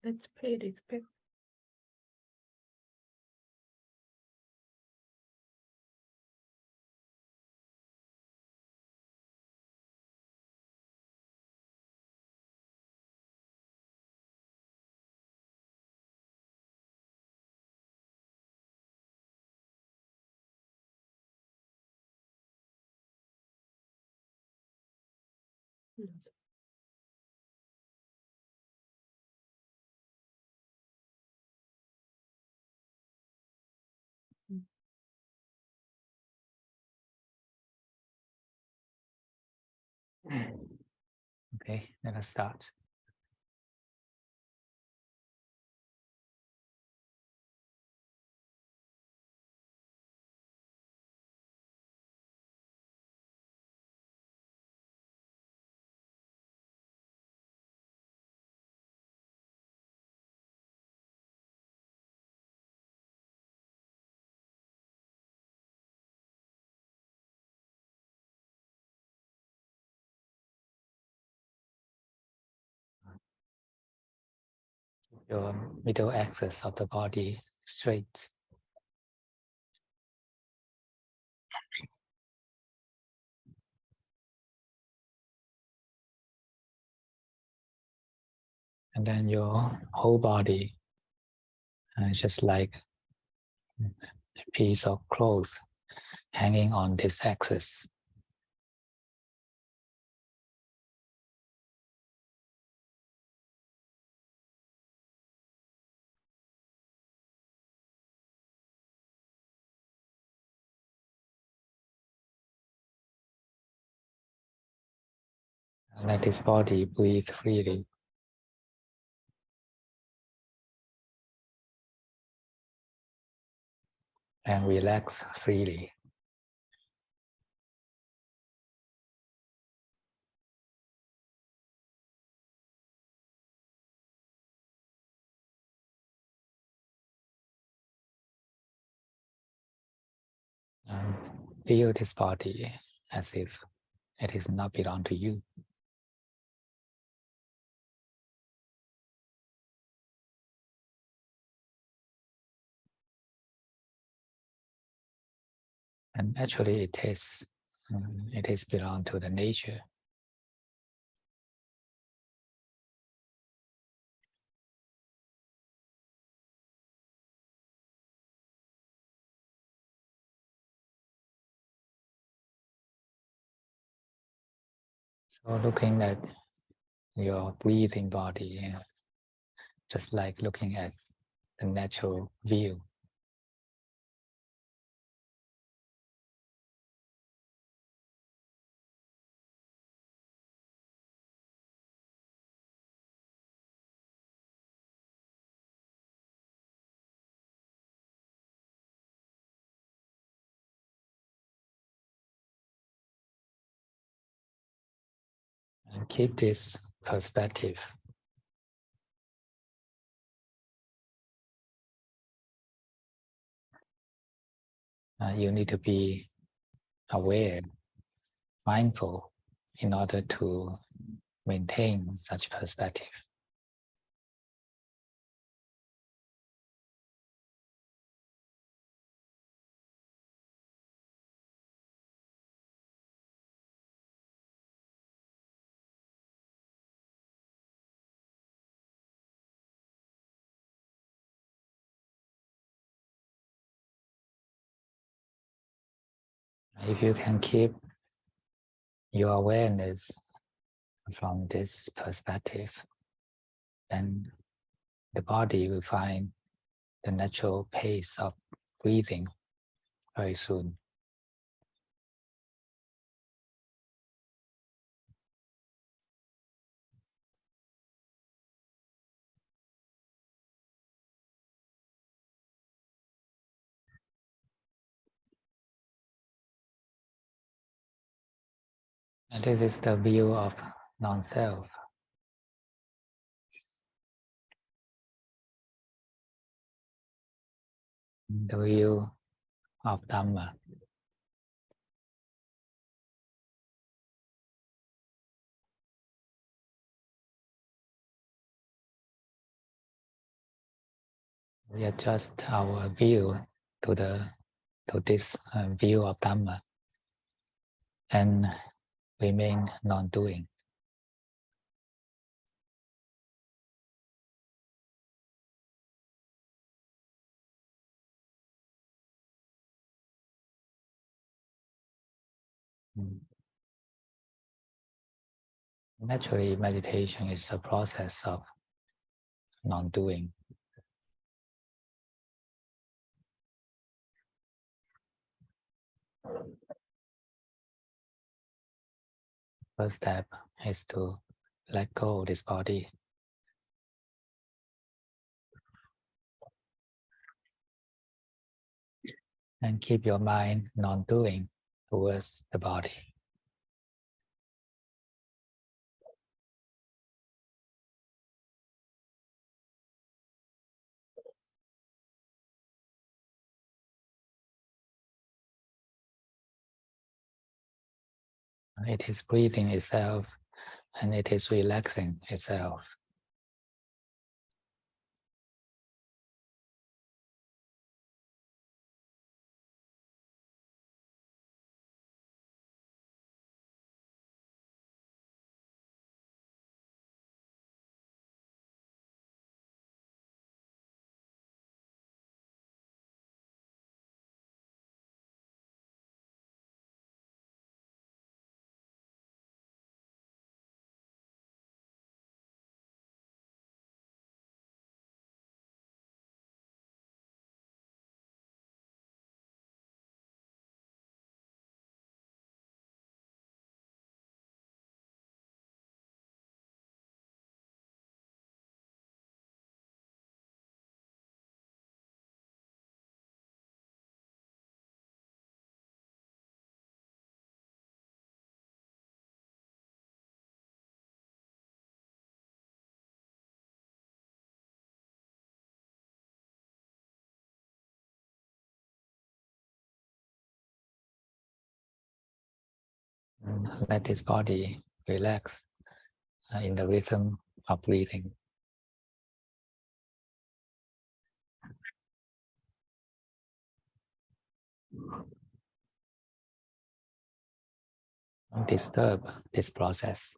Let's pay respect. Yes. Okay, let us start. Your middle axis of the body straight. And then your whole body, just like a piece of cloth hanging on this axis. Let this body breathe freely. And relax freely. And feel this body as if it is not belong to you. And actually it is belong to the nature. So looking at your breathing body, just like looking at the natural view. And keep this perspective. You need to be aware, mindful, in order to maintain such perspective. If you can keep your awareness from this perspective, then the body will find the natural pace of breathing very soon. And this is the view of non-self. The view of Dhamma. We adjust our view to this view of Dhamma and remain non-doing. Naturally, meditation is a process of non-doing. First step is to let go of this body and keep your mind non-doing towards the body. It is breathing itself and it is relaxing itself. Let this body relax in the rhythm of breathing. Don't disturb this process.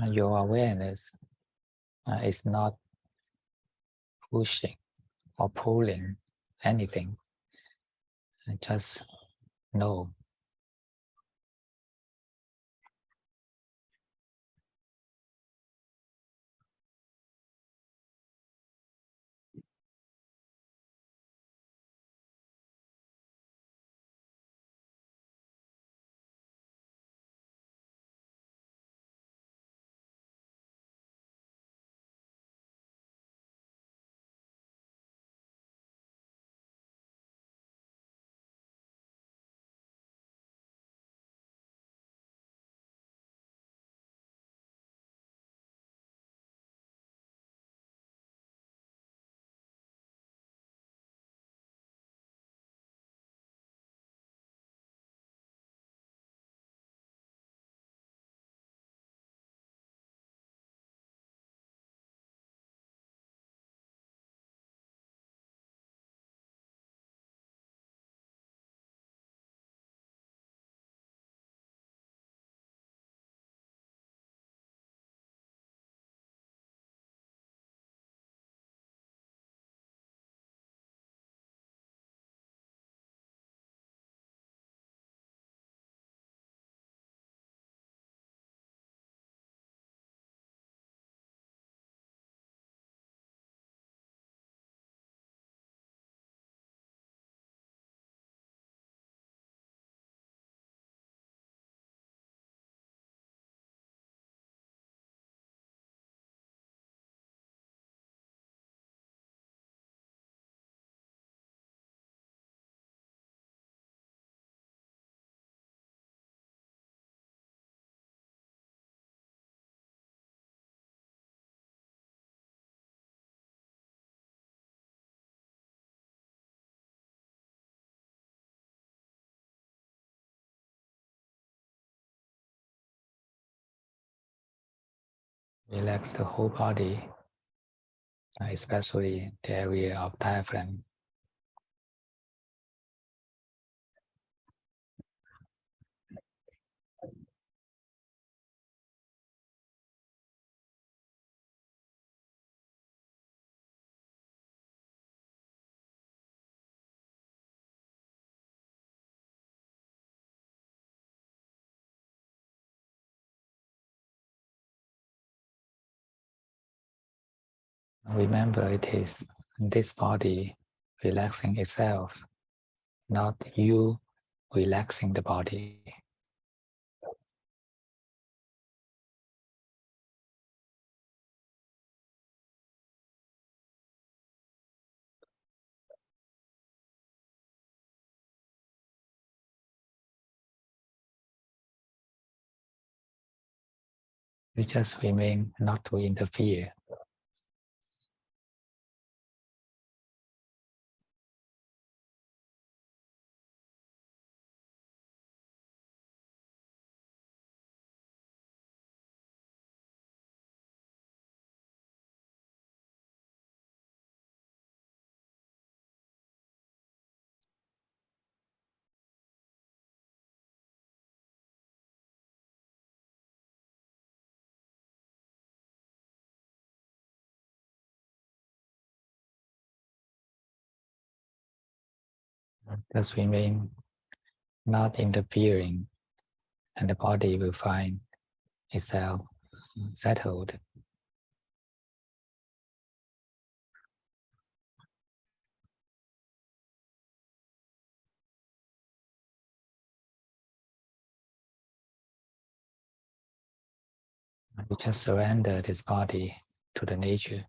Your awareness is not pushing or pulling anything. Just know. Relax the whole body, especially the area of diaphragm. Remember, it is this body relaxing itself, not you relaxing the body. We just remain not to interfere. Just remain not interfering, and the body will find itself settled. We just surrender this body to the nature.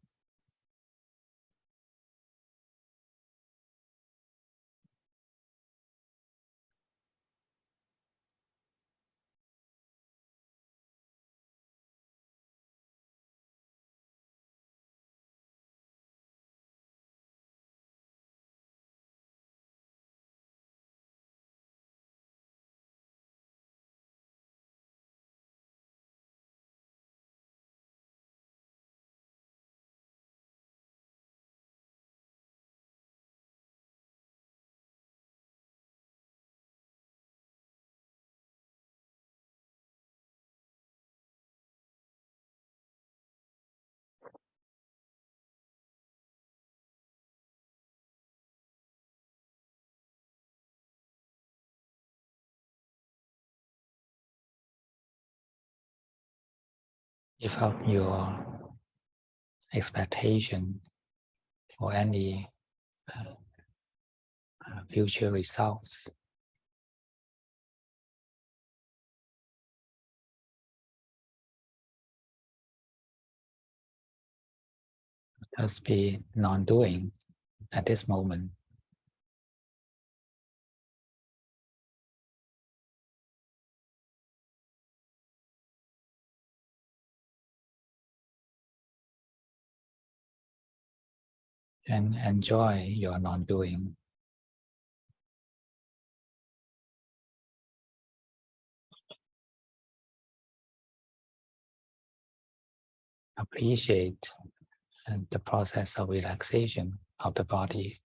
Give up your expectation for any future results. Just be non-doing at this moment. And enjoy your non-doing. Appreciate the process of relaxation of the body.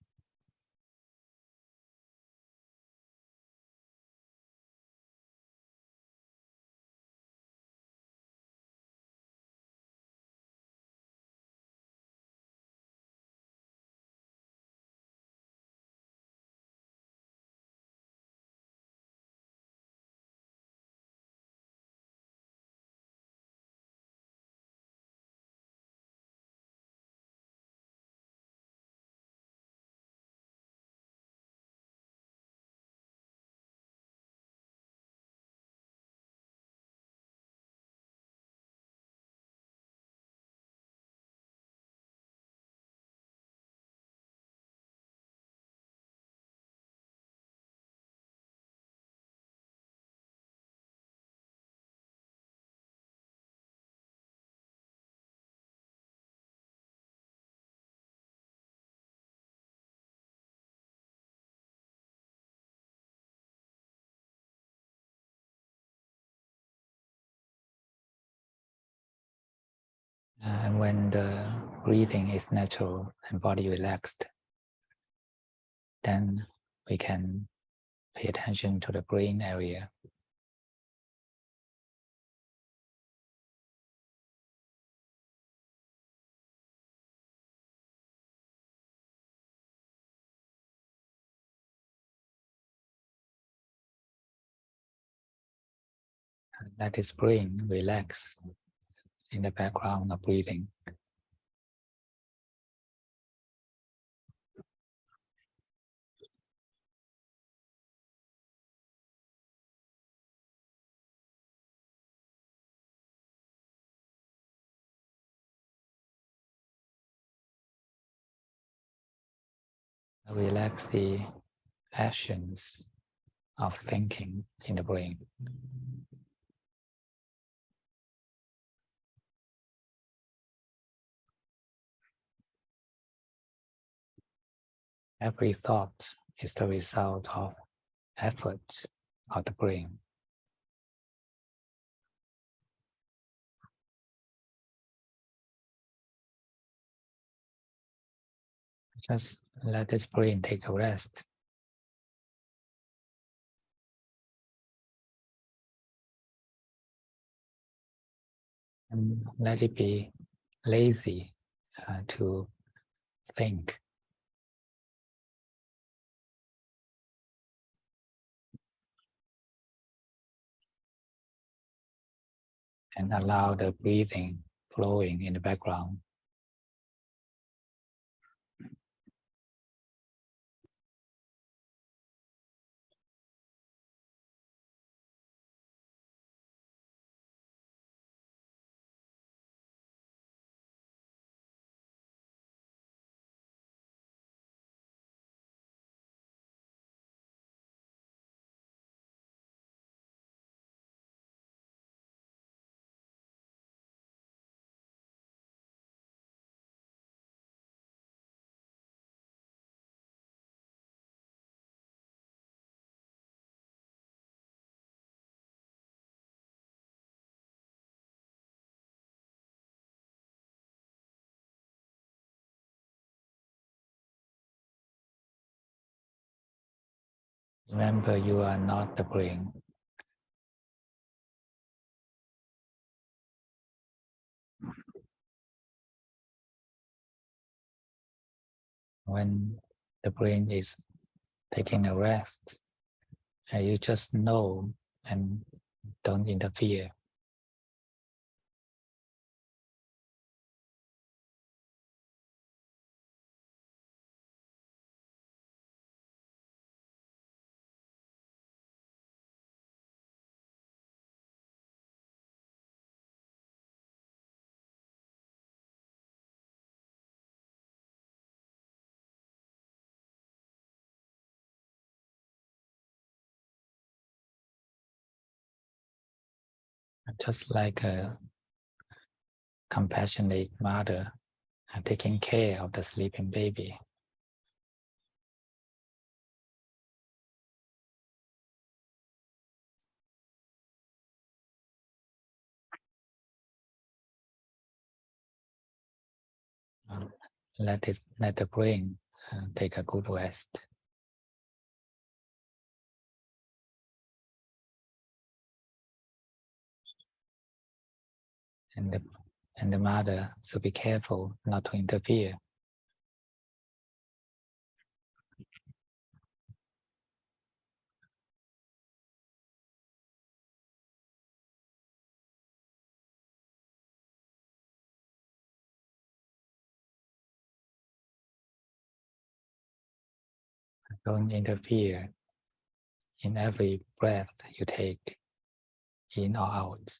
And when the breathing is natural and body relaxed, then we can pay attention to the brain area. Let his brain relax in the background of breathing. Relax the actions of thinking in the brain. Every thought is the result of effort of the brain. Just let this brain take a rest. And let it be lazy to think. And allow the breathing flowing in the background. Remember, you are not the brain. When the brain is taking a rest, you just know and don't interfere. Just like a compassionate mother taking care of the sleeping baby. Let the brain take a good rest. And the mother should be careful not to interfere. Don't interfere in every breath you take, in or out.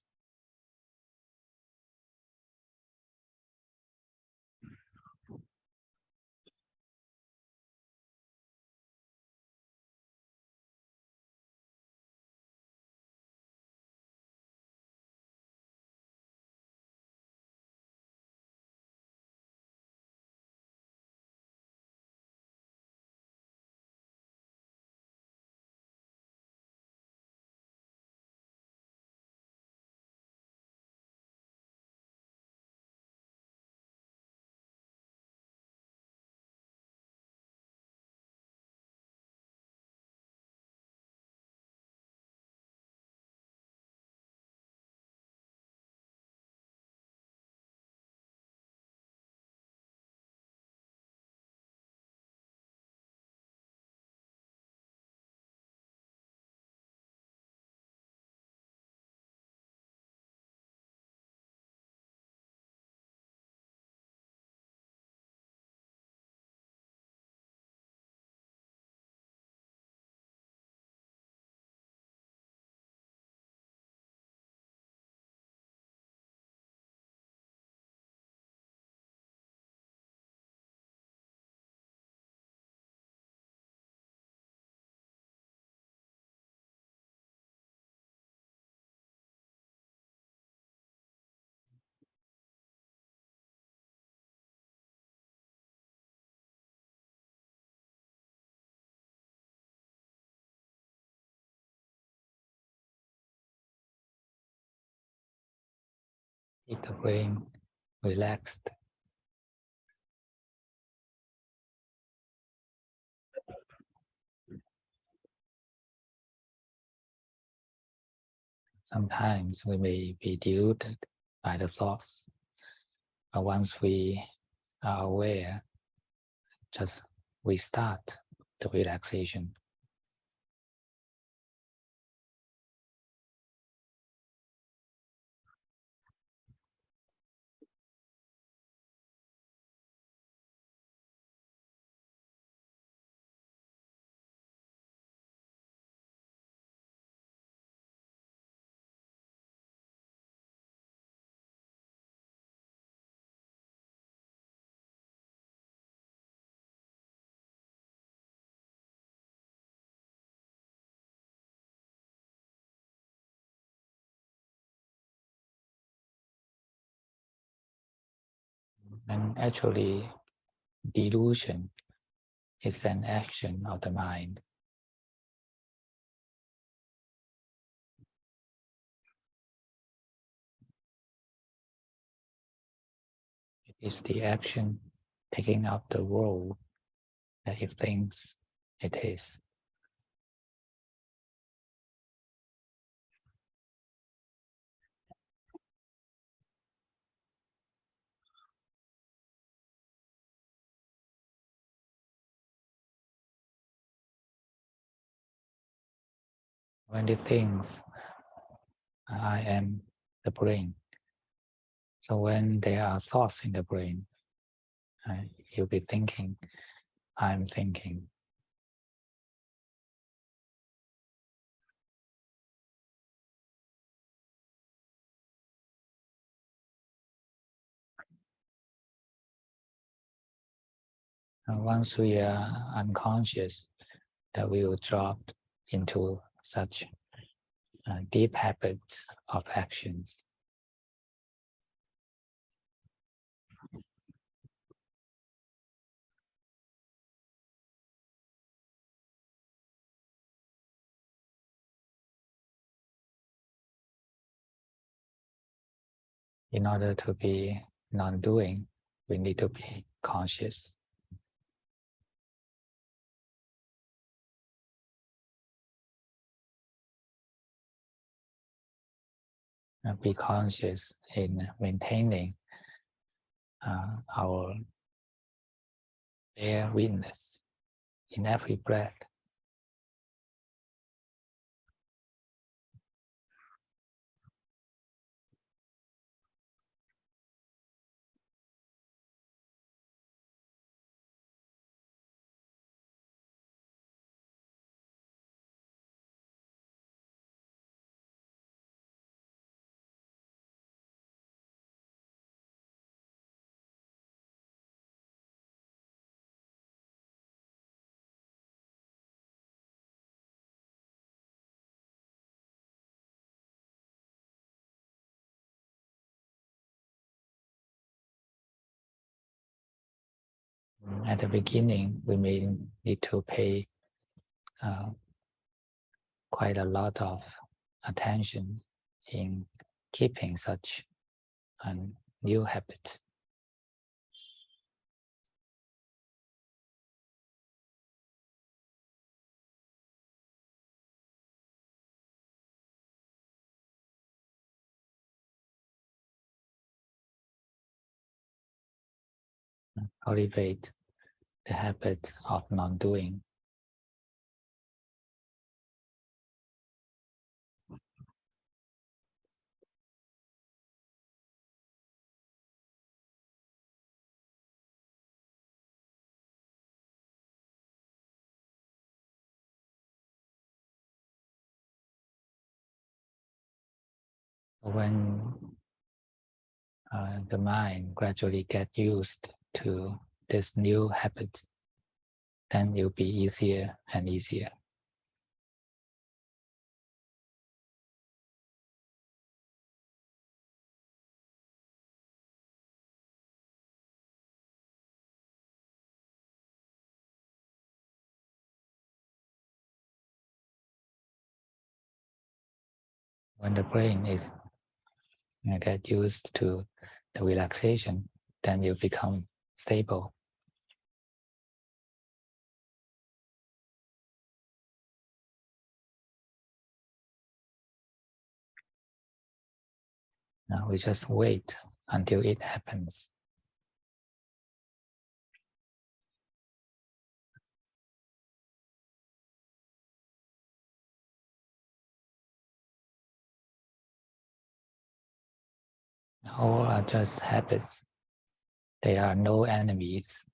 keep the brain relaxed. Sometimes we may be deluded by the thoughts, but once we are aware, just restart the relaxation. And actually, delusion is an action of the mind. It is the action taking up the role that it thinks it is. When it thinks, I am the brain. So when there are thoughts in the brain, you'll be thinking, I'm thinking. And once we are unconscious, that we will drop into such a deep habit of actions. In order to be non-doing, we need to be conscious. And be conscious in maintaining our bare witness in every breath. At the beginning, we may need to pay quite a lot of attention in keeping such a new habit. Cultivate the habit of non-doing. When the mind gradually get used to this new habit, then it'll be easier and easier. When the brain is and get used to the relaxation, then you become stable. Now we just wait until it happens. All are just habits. They are no enemies.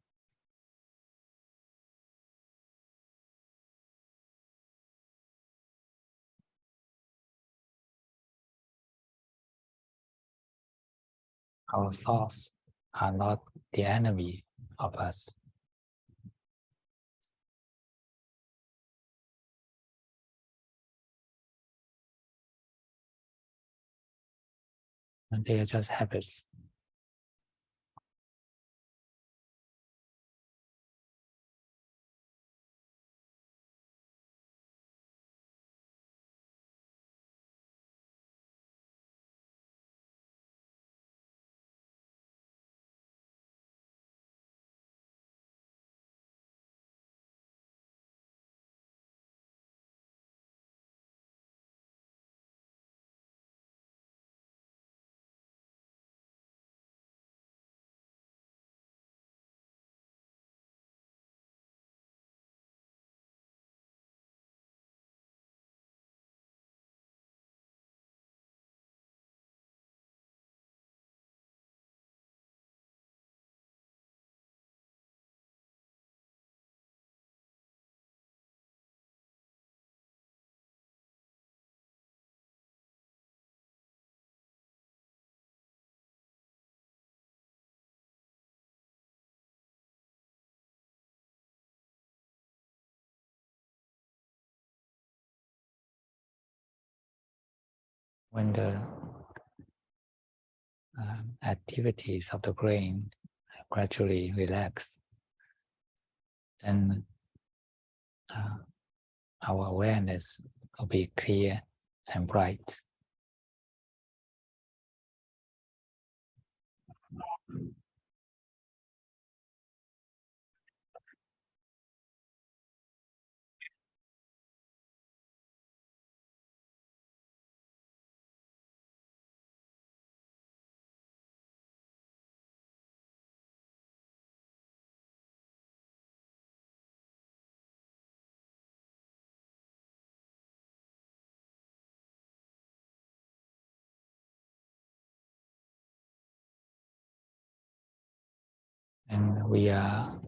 Our thoughts are not the enemy of us. And they are just habits. When the activities of the brain gradually relax, then our awareness will be clear and bright. And we are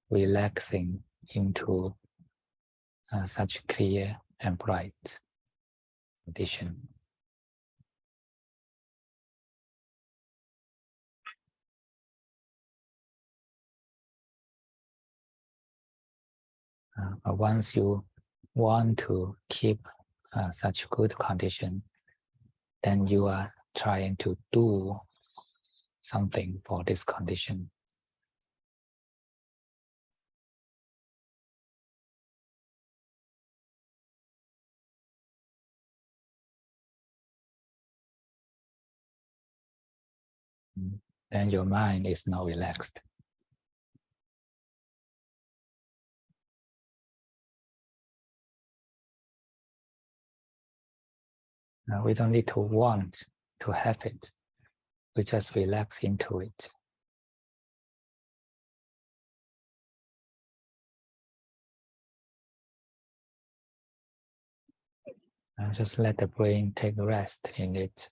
relaxing into such clear and bright condition. But once you want to keep such good condition, then you are trying to do something for this condition. Then your mind is not relaxed. We don't need to want to have it. We just relax into it. And just let the brain take rest in it.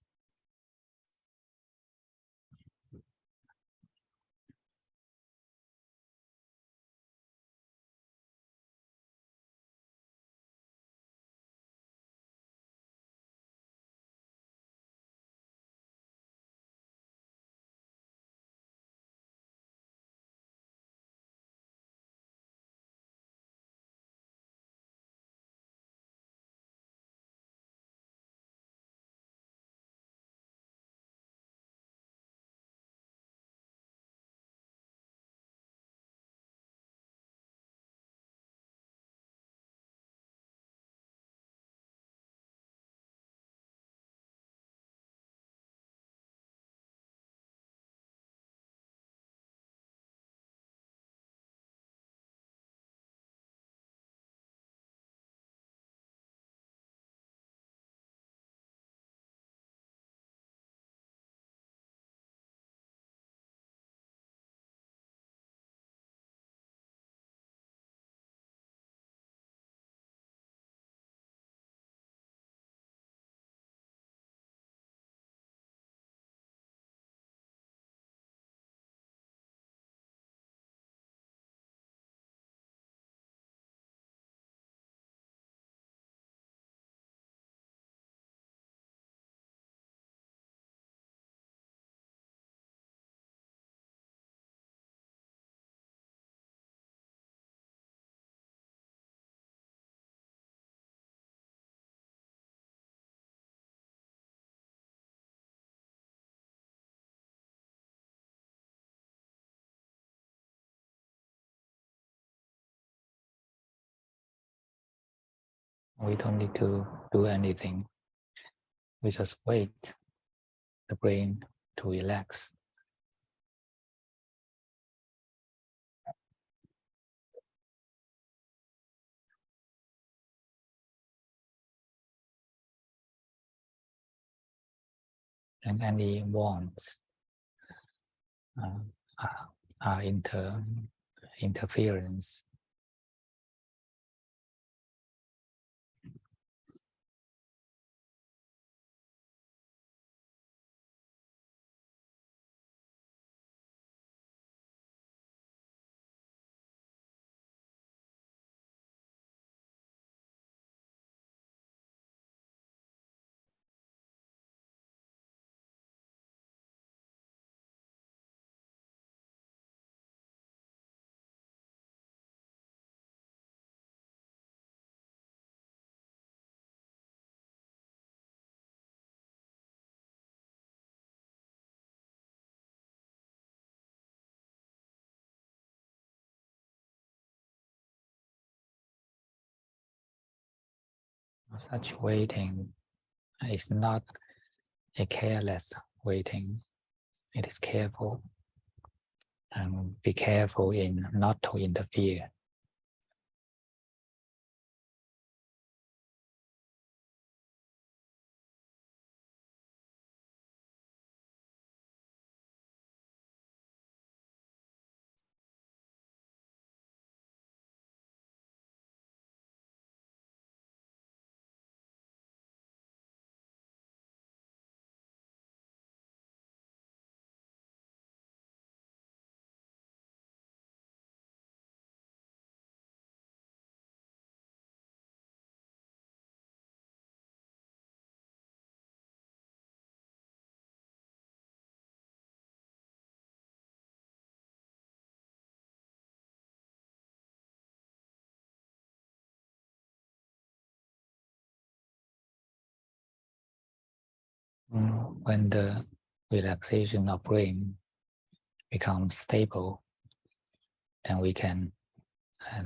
We don't need to do anything. We just wait the brain to relax. And any wants are interference. Such waiting is not a careless waiting. It is careful, and be careful in not to interfere. When the relaxation of brain becomes stable, then we can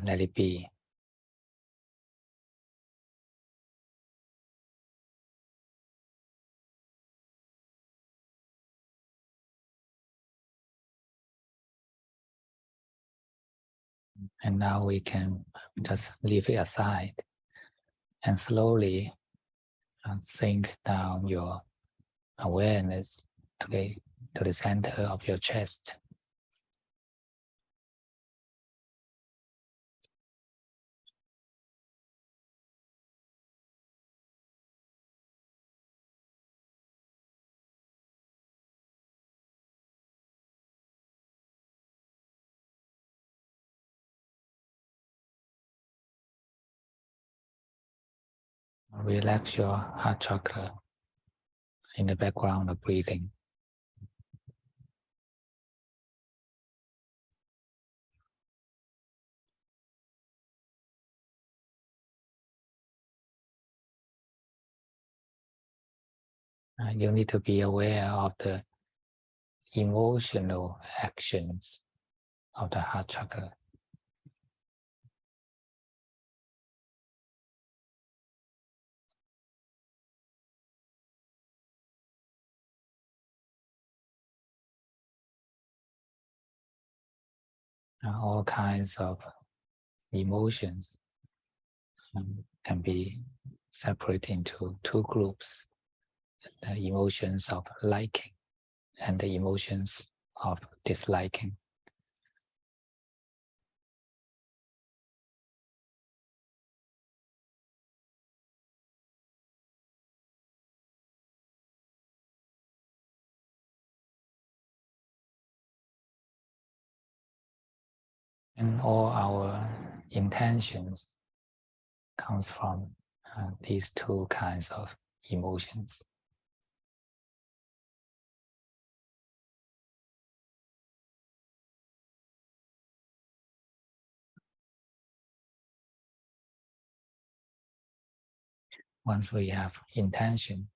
let it be. And now we can just leave it aside and slowly sink down your awareness to the center of your chest. Relax your heart chakra in the background of breathing. You need to be aware of the emotional actions of the heart chakra. All kinds of emotions can be separated into two groups: the emotions of liking and the emotions of disliking. And all our intentions comes from these two kinds of emotions. Once we have intention,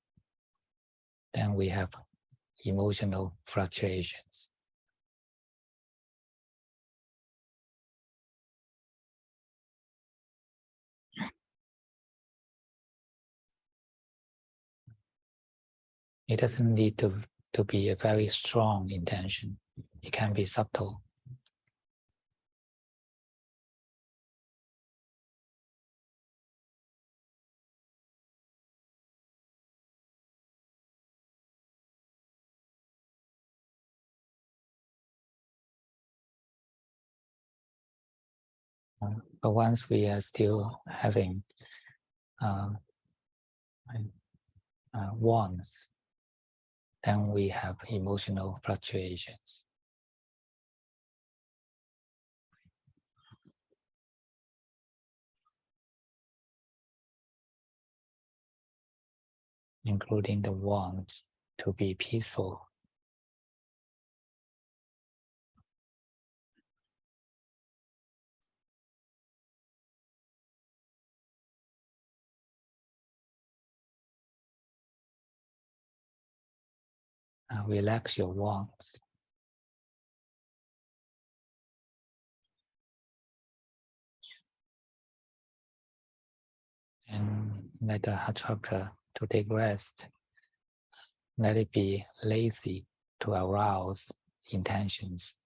then we have emotional fluctuations. It doesn't need to be a very strong intention. It can be subtle. But once we are still having wants, then we have emotional fluctuations. Including the want to be peaceful. Relax your wants. And let the heart chakra to take rest. Let it be lazy to arouse intentions.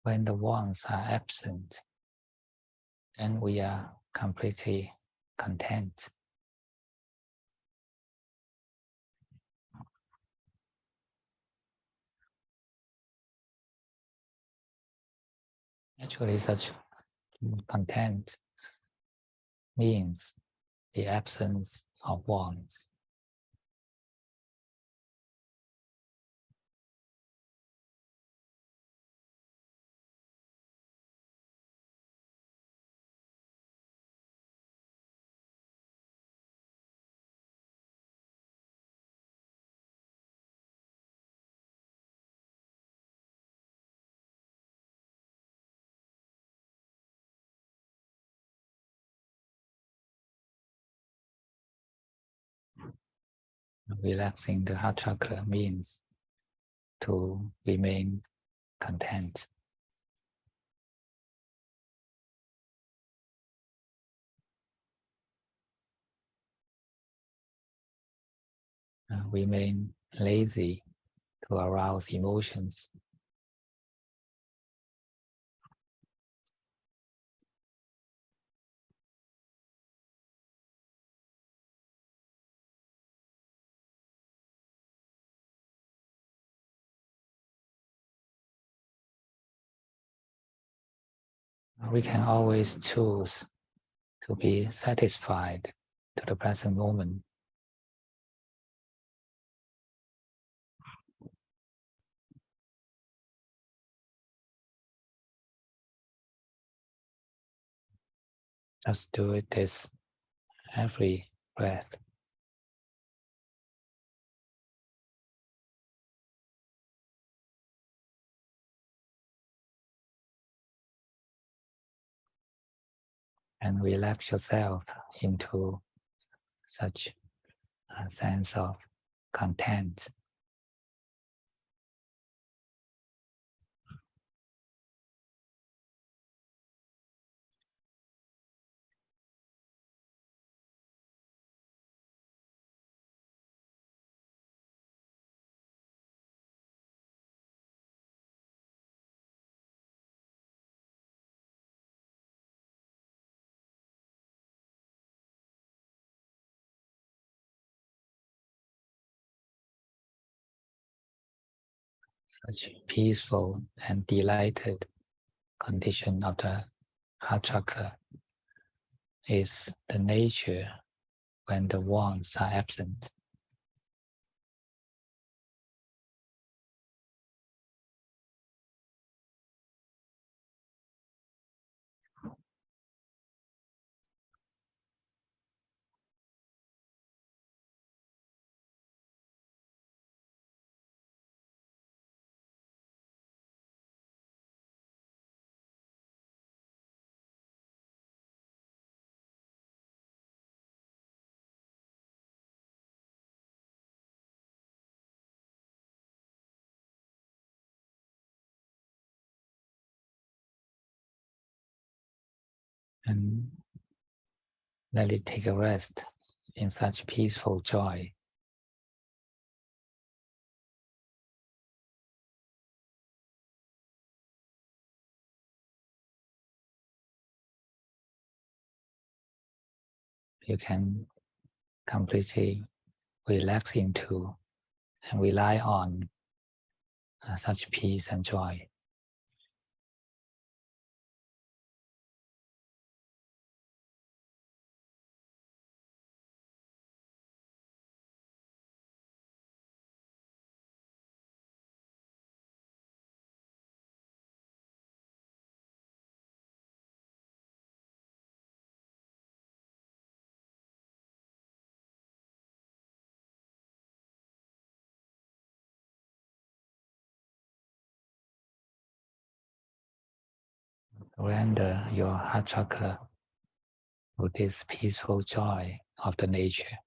When the wants are absent, then we are completely content. Actually, such content means the absence of wants. Relaxing the heart chakra means to remain content. Remain lazy to arouse emotions. We can always choose to be satisfied to the present moment. Just do it this every breath. And relax yourself into such a sense of content. Such peaceful and delighted condition of the heart chakra is the nature when the wants are absent. and let it take a rest in such peaceful joy. You can completely relax into and rely on such peace and joy. Render your heart chakra with this peaceful joy of the nature.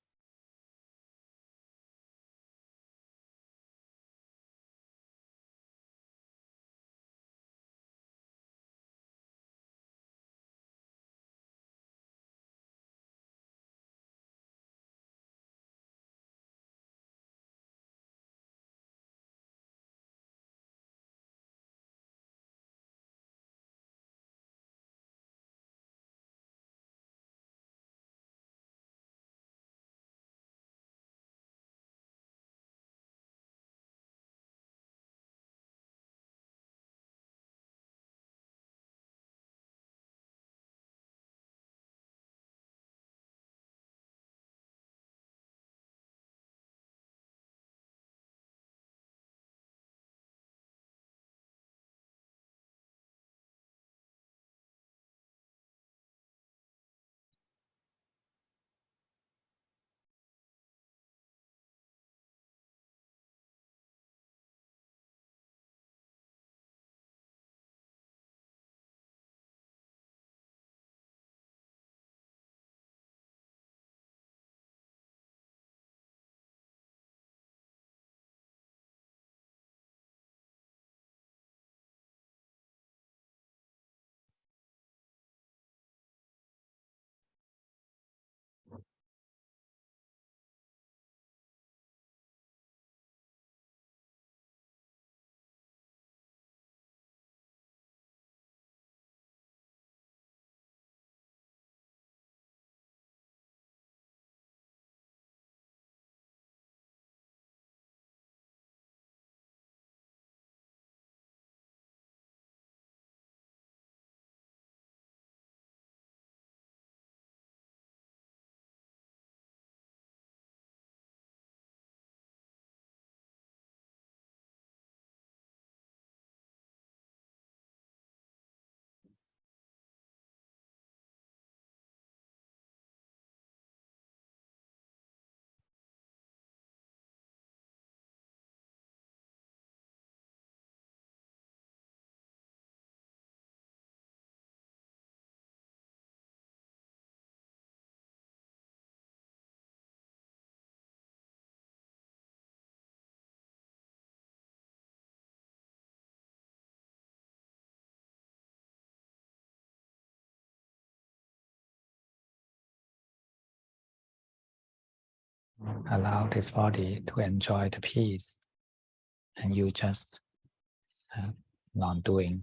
Allow this body to enjoy the peace, and you just not doing.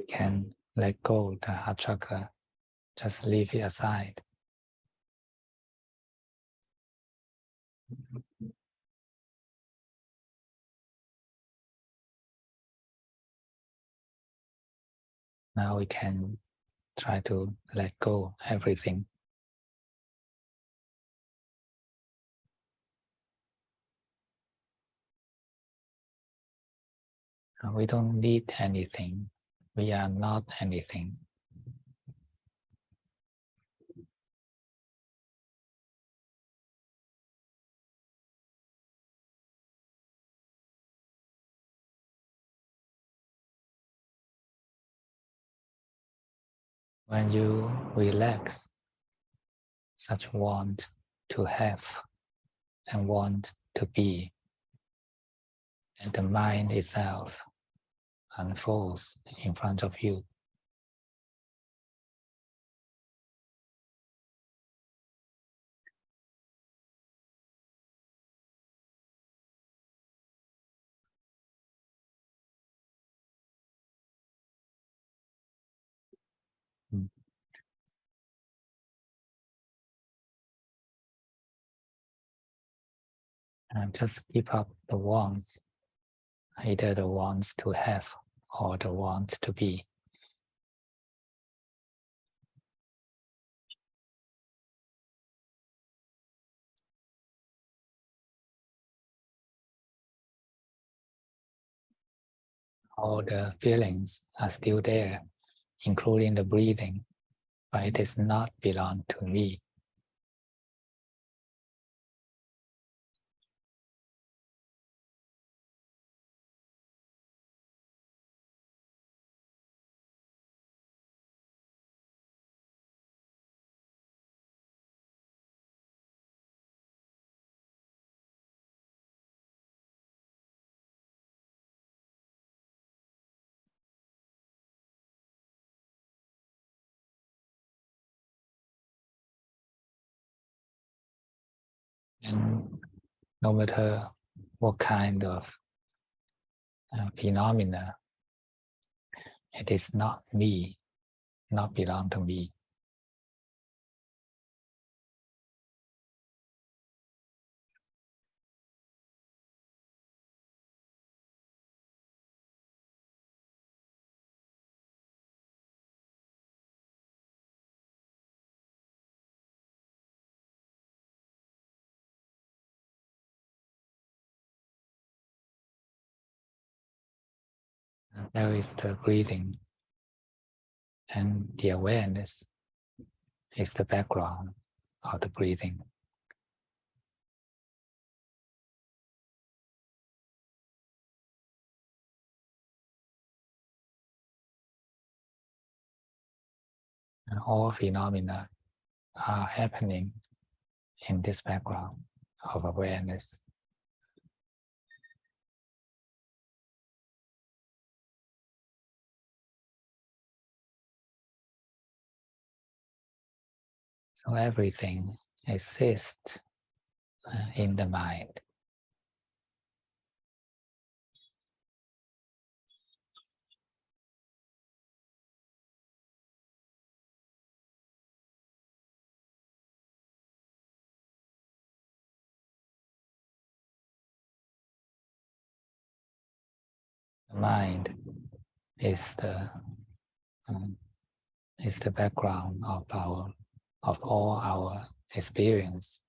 We can let go the heart chakra, just leave it aside. Now we can try to let go everything. We don't need anything. We are not anything. When you relax, such want to have and want to be, and the mind itself unfolds in front of you. And just give up the wants, either the wants to have or the wants to be. All the feelings are still there, including the breathing, but it does not belong to me. And no matter what kind of phenomena, it is not me, not belong to me. There is the breathing, and the awareness is the background of the breathing. And all phenomena are happening in this background of awareness. So everything exists in the mind. The mind is the background of all our experience.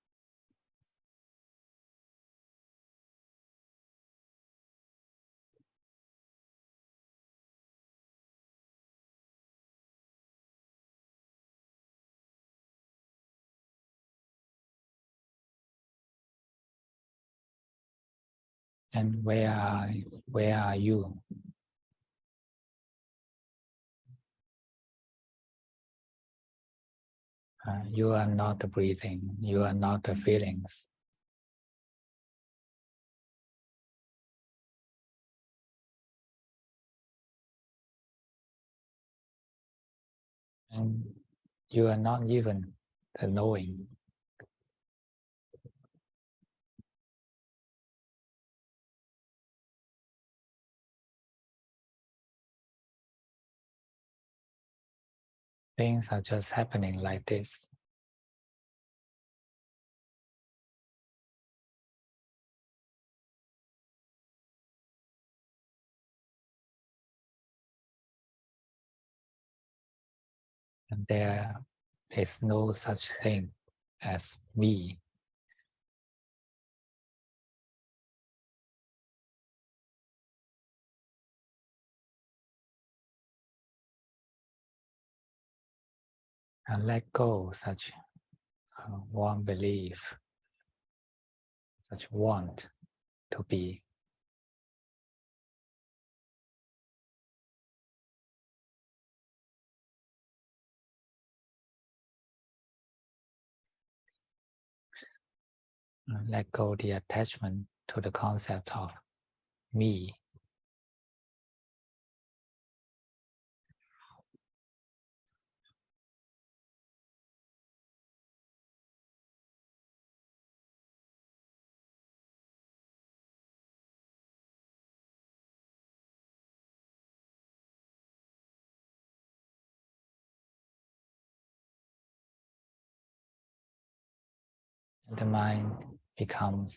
And where are you? You are not the breathing. You are not the feelings. And you are not even the knowing. Things are just happening like this. And there is no such thing as me. And let go such one belief, such want to be. Let go the attachment to the concept of me. And the mind becomes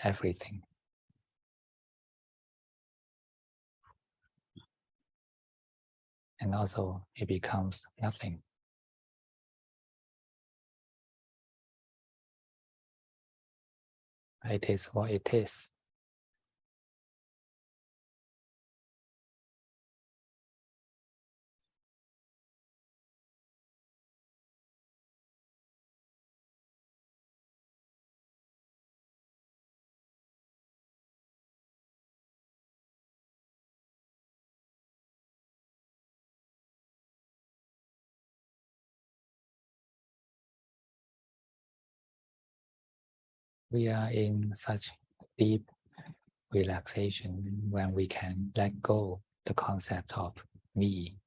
everything. And also it becomes nothing. It is what it is. We are in such deep relaxation when we can let go the concept of me.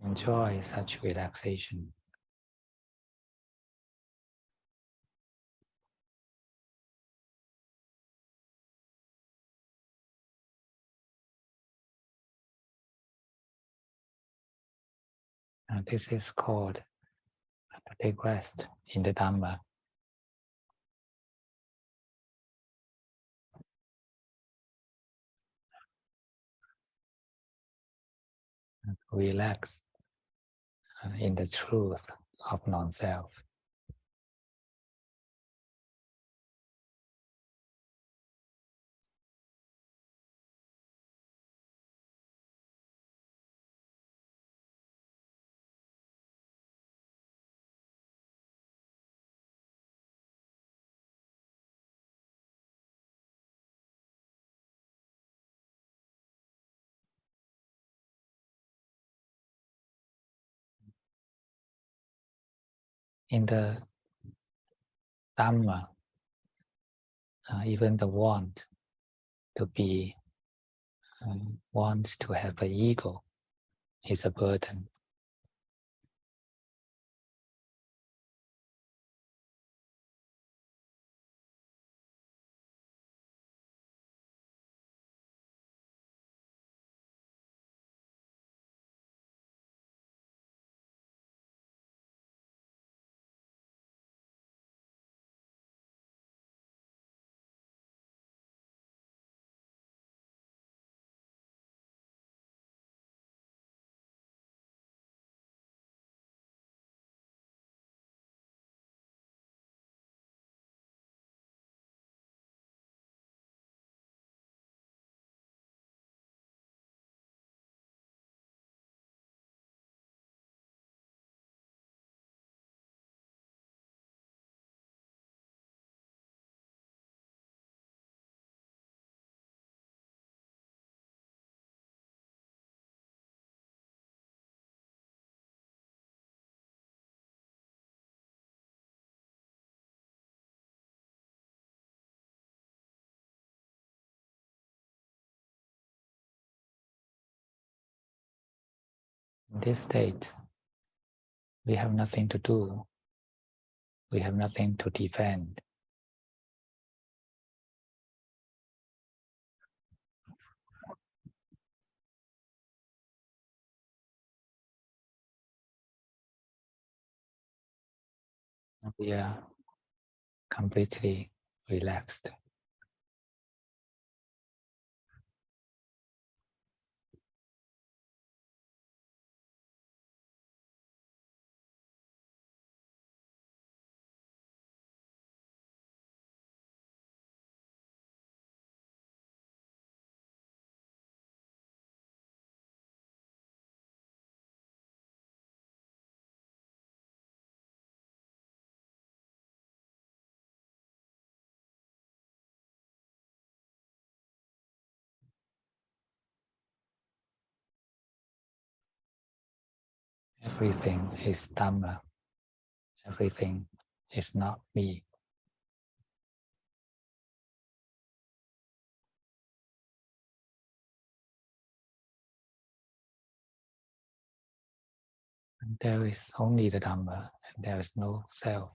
Enjoy such relaxation. And this is called to take rest in the Dhamma. Relax in the truth of non-self. In the Dhamma, even the want to be, want to have an ego is a burden. In this state, we have nothing to do. We have nothing to defend. We are completely relaxed. Everything is Dhamma. Everything is not me. And there is only the Dhamma, and there is no self.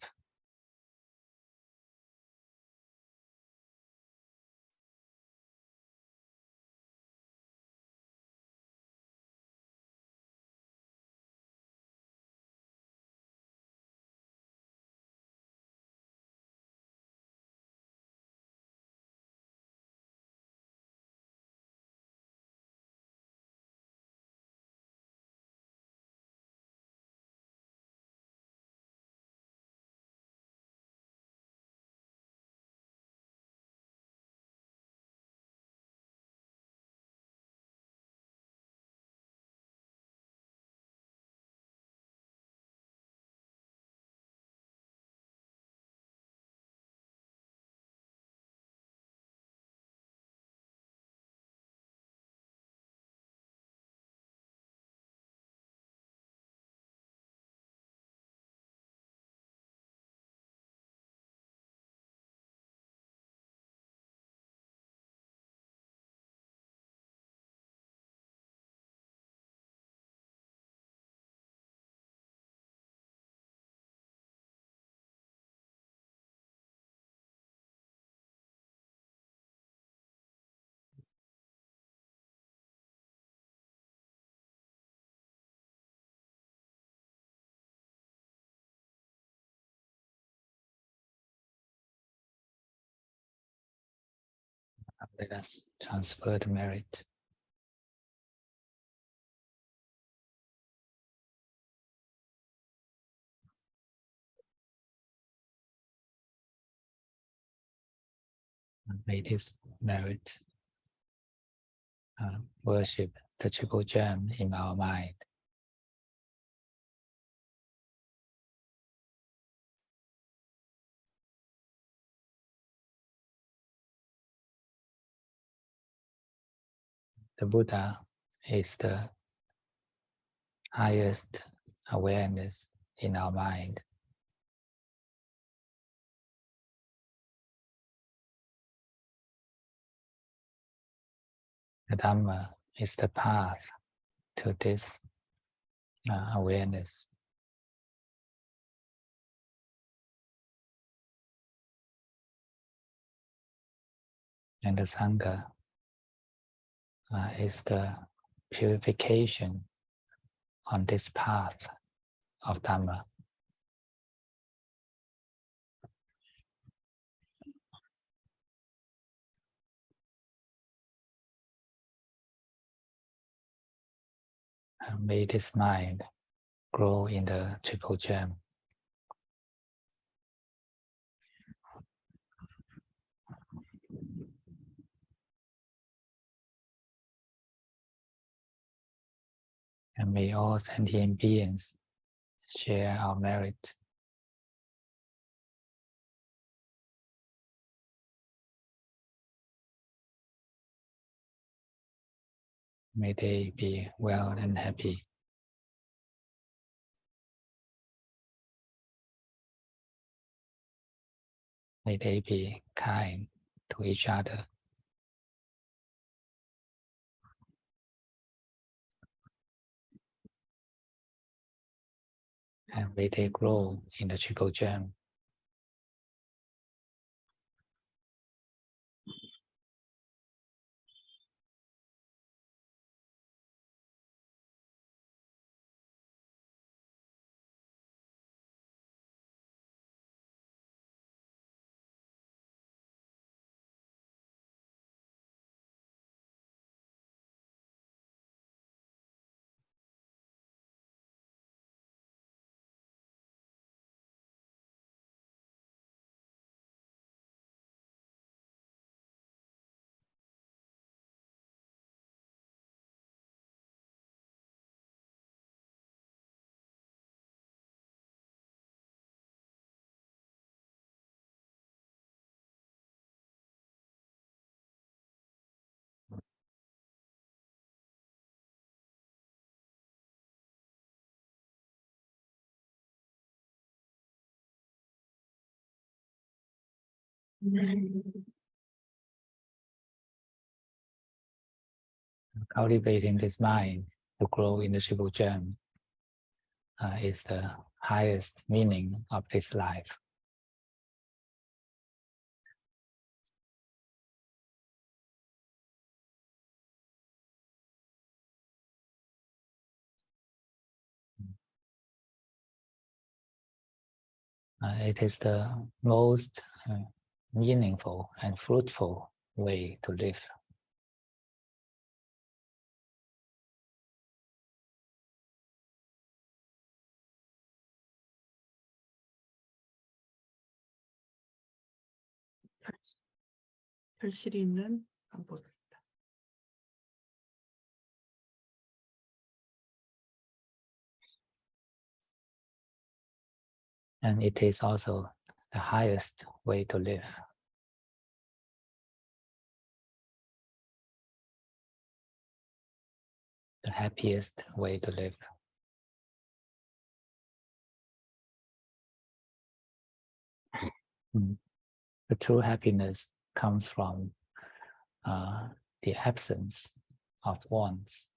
Let us transfer the merit. And may this merit worship the triple gem in our mind. The Buddha is the highest awareness in our mind. The Dhamma is the path to this awareness. And the Sangha is the purification on this path of Dhamma. And may this mind grow in the triple gem. And may all sentient beings share our merit. May they be well and happy. May they be kind to each other. and may they grow in the triple gem. Cultivating this mind to grow in the triple gem is the highest meaning of this life. It is the most meaningful and fruitful way to live. 결실이 있는 방법입니다. And it is also the highest way to live. The happiest way to live. The true happiness comes from the absence of wants.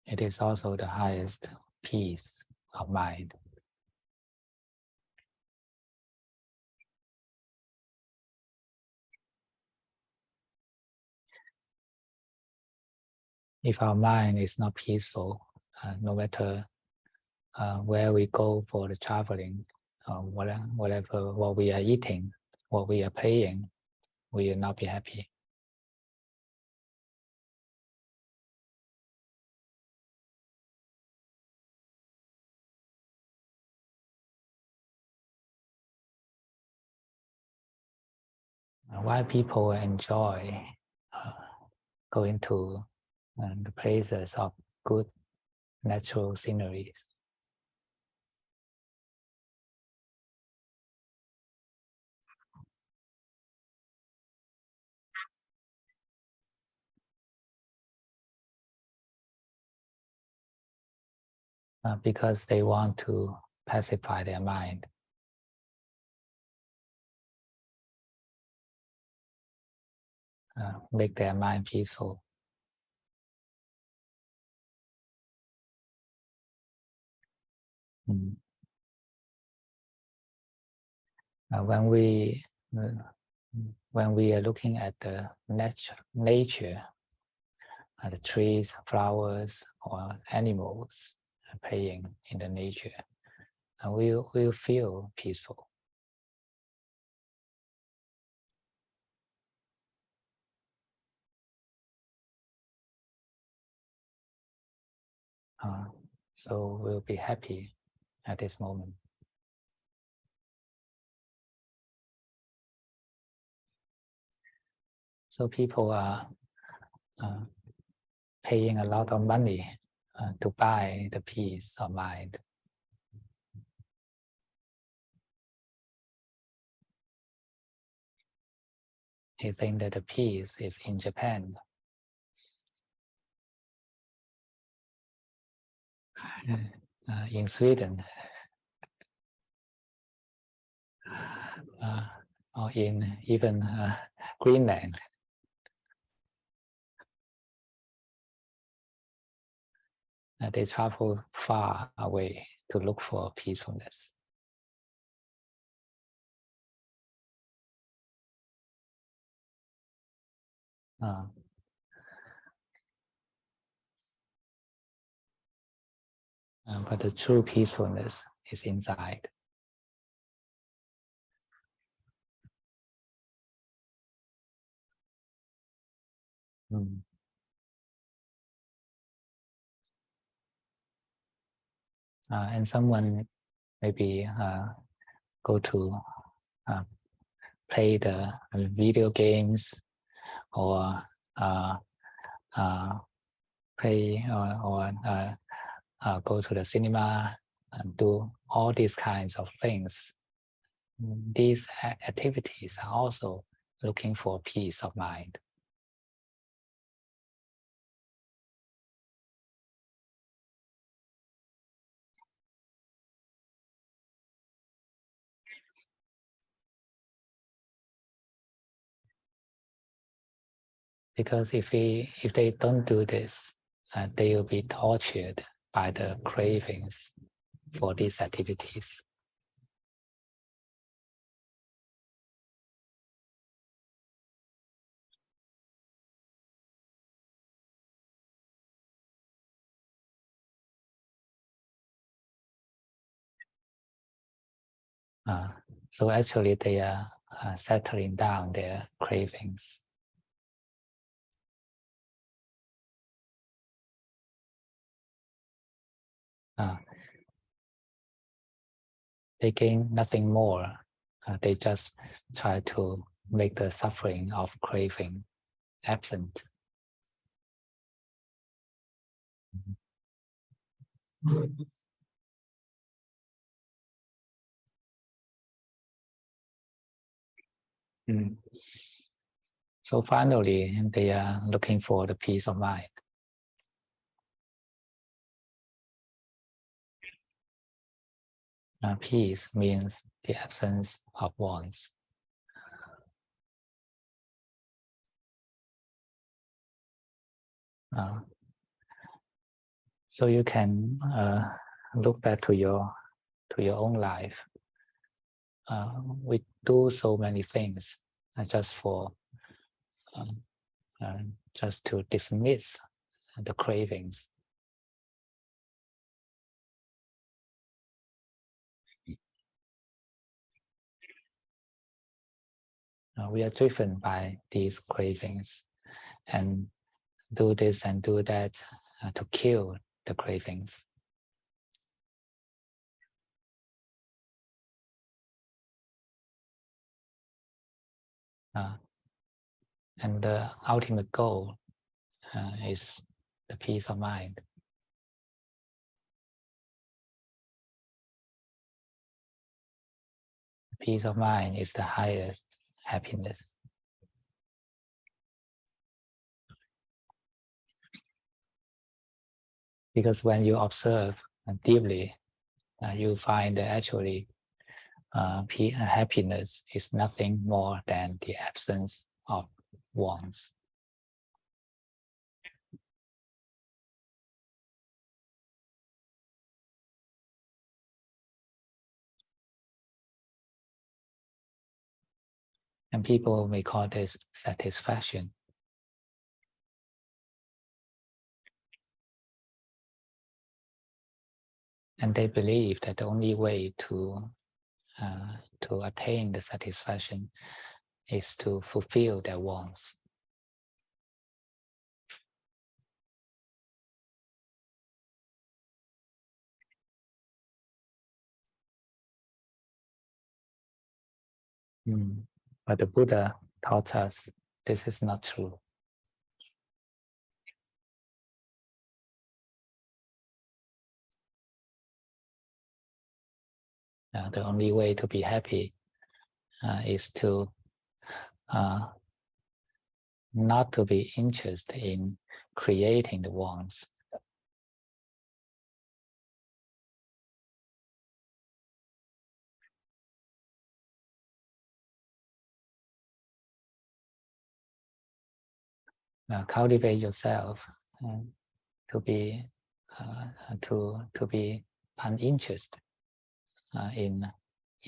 It is also the highest peace of mind. If our mind is not peaceful, no matter where we go for the traveling, whatever what we are eating, what we are playing, we will not be happy. Why people enjoy going to the places of good natural sceneries? Because they want to pacify their mind. Make their mind peaceful. When we are looking at the nature, the trees, flowers, or animals playing in the nature, we'll feel peaceful. So we'll be happy at this moment. So people are paying a lot of money to buy the peace of mind. They think that the peace is in Japan. In Sweden, or in even Greenland. They travel far away to look for peacefulness. But the true peacefulness is inside. And someone maybe go to play the video games or play or go to the cinema and do all these kinds of things. These activities are also looking for peace of mind. Because if they don't do this, they will be tortured by the cravings for these activities. So actually they are settling down their cravings. They gain nothing more. They just try to make the suffering of craving absent. So finally, they are looking for the peace of mind. Peace means the absence of wants. So you can look back to your own life. We do so many things just for just to dismiss the cravings. We are driven by these cravings and do this and do that to kill the cravings. And the ultimate goal is the peace of mind. Peace of mind is the highest happiness. Because when you observe deeply, you find that actually happiness is nothing more than the absence of wants. And people may call this satisfaction. And they believe that the only way to attain the satisfaction is to fulfill their wants. But the Buddha taught us this is not true. The only way to be happy is to not to be interested in creating the wants. cultivate yourself to be uninterested in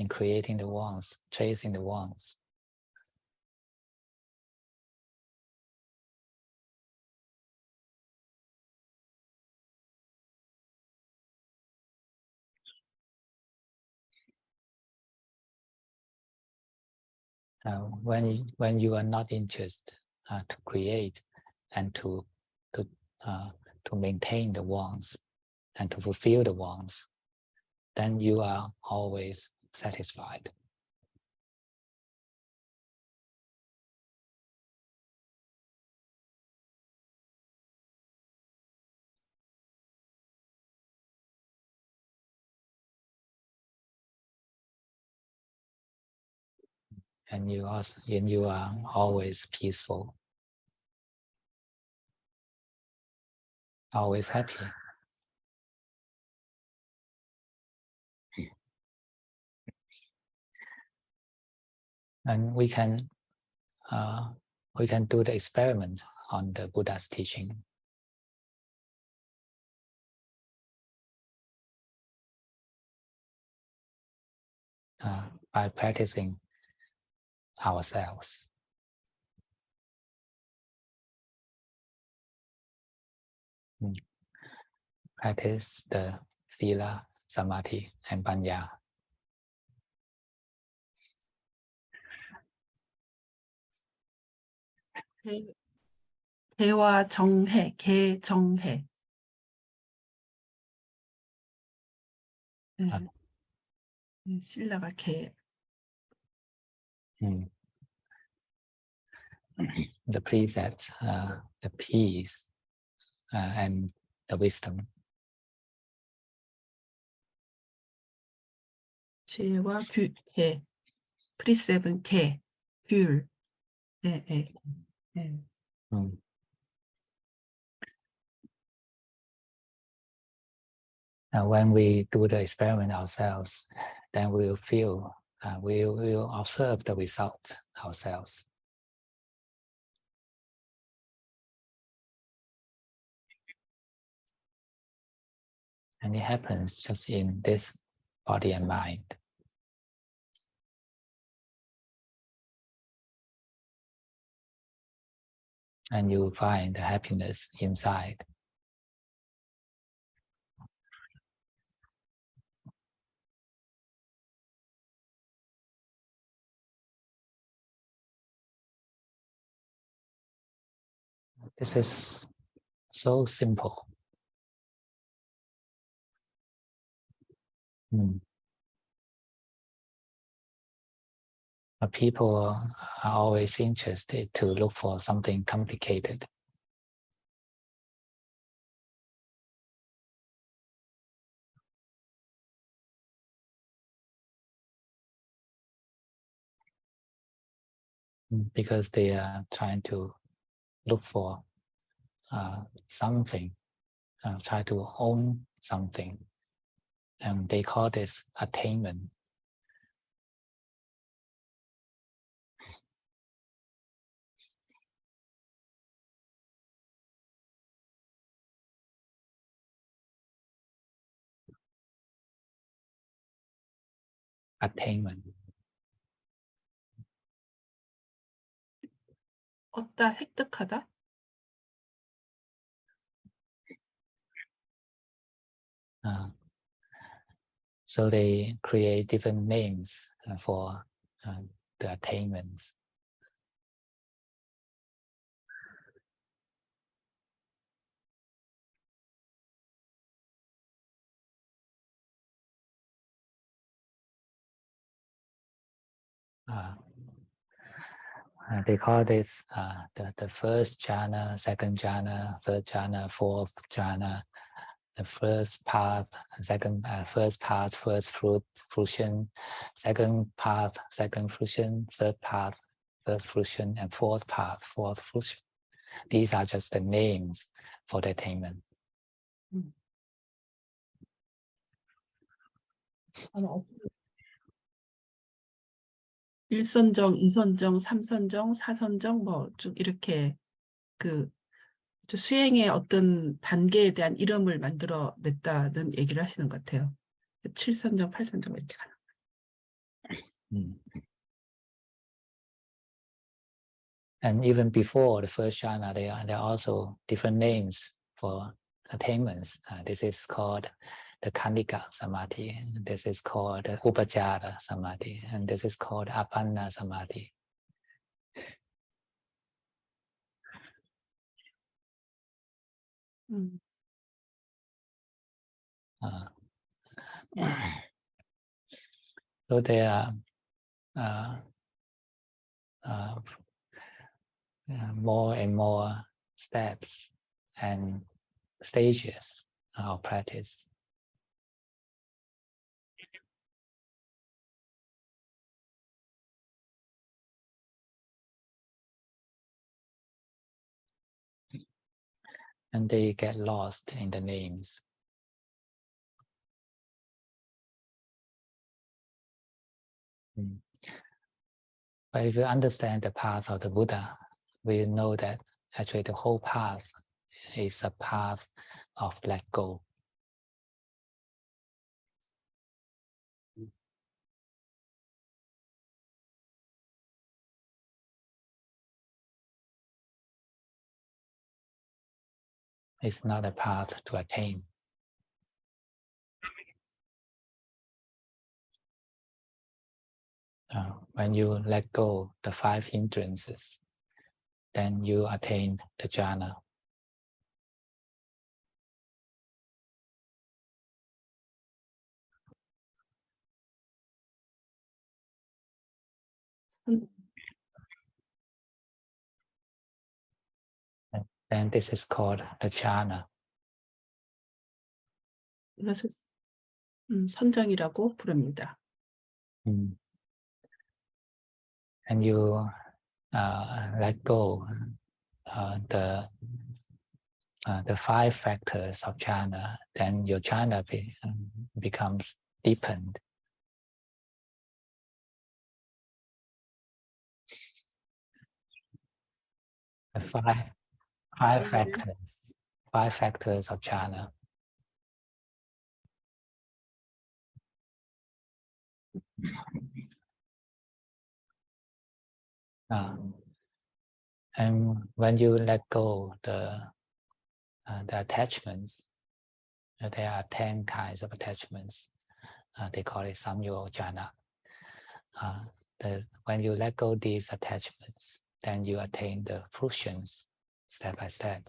creating the wants, chasing the wants. When you are not interested to create and to maintain the wants and to fulfill the wants, then you are always satisfied. And you are always peaceful, always happy. And we can do the experiment on the Buddha's teaching. By practicing ourselves. Practice the Sila, Samadhi, and Panya. 개와 정해, 개정해. 네. 신라가 개. The precepts, the peace, and the wisdom. 지혜와 개. 프리셉은 개, 귤. 네. When we do the experiment ourselves, then we will feel, we will observe the result ourselves. And it happens just in this body and mind. And you will find the happiness inside. This is so simple. But people are always interested to look for something complicated. Because they are trying to look for something, try to own something, and they call this attainment. Attainment. 얻다, 획득하다. So they create different names for the attainments. They call this the first jhana, second jhana, third jhana, fourth jhana, the first part, first part, first fruition, second part, second fruition, third part, third fruition, and fourth part, fourth fruition. These are just the names for the attainment. 일선정, 이선정, 삼선정, 사선정 뭐 쭉 이렇게 그 수행의 어떤 단계에 대한 이름을 만들어 냈다는 얘기를 하시는 것 같아요. 7선정, 8선정 이렇게 가는. And even before the first jhana, there are also different names for attainments. This is called the Khandika Samadhi. This is called the Upajjhara Samadhi. And this is called Appanna Samadhi. So there are more and more steps and stages of practice. And they get lost in the names. But if you understand the path of the Buddha, we know that actually the whole path is a path of let go. It's not a path to attain. When you let go the 5 hindrances, then you attain the jhana. Then this is called the jhana. 이것을 선정이라고 부릅니다. And you let go the 5 factors of jhana, then your jhana becomes deepened. The 5 factors of jhana. And when you let go the attachments, there are 10 kinds of attachments. They call it samyo jhana. When you let go these attachments, then you attain the fruitions step by step.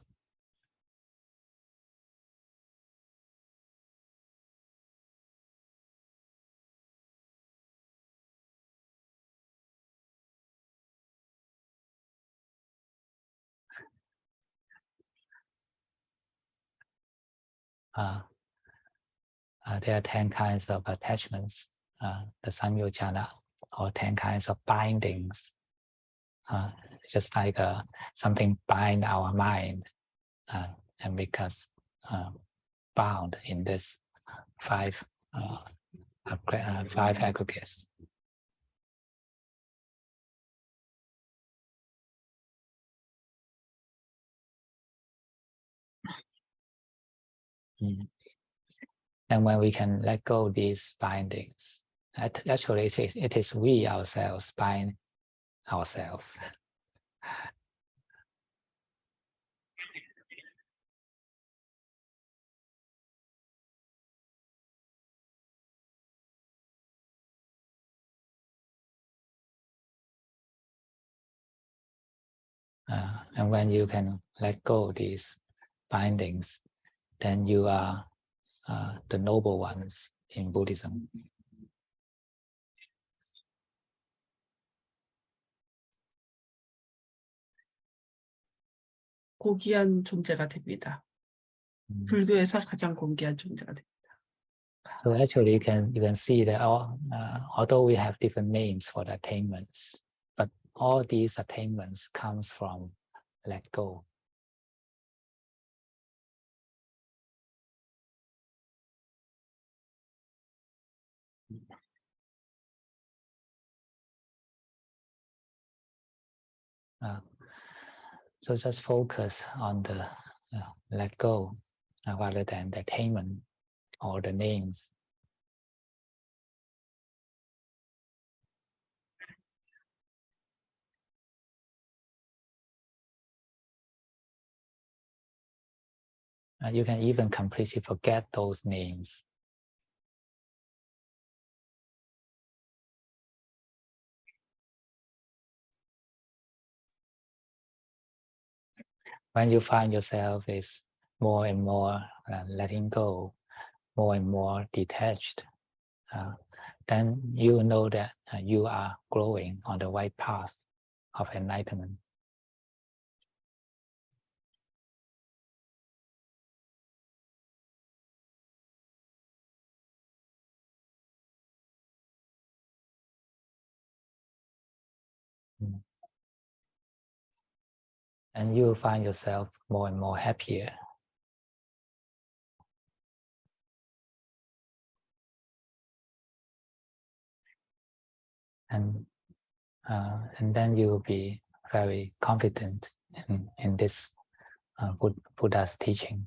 There are 10 kinds of attachments, the samyo jhana, or 10 kinds of bindings. Just like something bind our mind and make us bound in this 5 aggregates. And when we can let go these bindings, actually it is we ourselves bind ourselves. And when you can let go these bindings, then you are the noble ones in Buddhism. 고귀한 존재가 됩니다. 불교에서 가장 고귀한 존재가 됩니다. So actually, you can see that although we have different names for the attainments, but all these attainments comes from let go. So just focus on the let go rather than the attainment or the names. You can even completely forget those names. When you find yourself is more and more letting go, more and more detached, then you know that you are growing on the right path of enlightenment. And you will find yourself more and more happier. And then you will be very confident in this Buddha's teaching.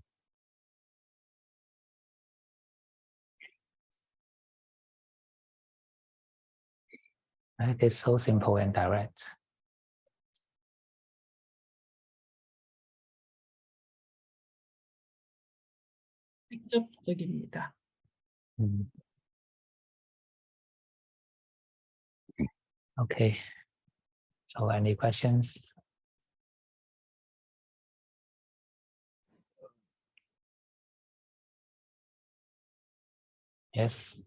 It is so simple and direct. 직접적입니다. Okay. So any questions? Yes.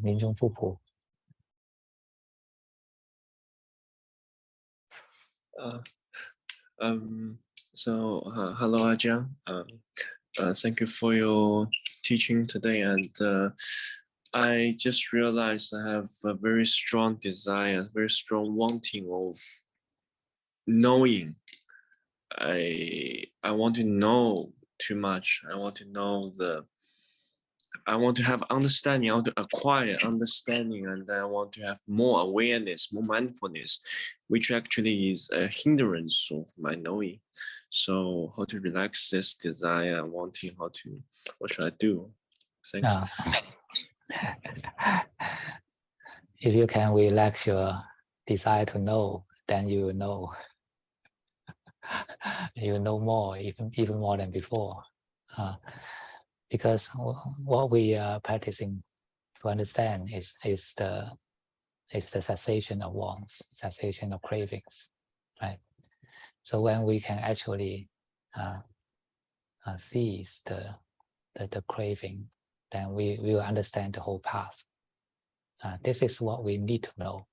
민중夫妇. Hello, Ajahn. Thank you for your teaching today. And I just realized I have a very strong desire, very strong wanting of knowing. I want to know too much. I want to have understanding. I want to acquire understanding, and I want to have more awareness, more mindfulness, which actually is a hindrance of my knowing. So, how to relax this desire and wanting? What should I do? Thanks. If you can relax your desire to know, then you will know. You know more, even more than before. Because what we are practicing to understand is the cessation of wants, cessation of cravings, right? So when we can actually cease the craving, then we will understand the whole path. This is what we need to know.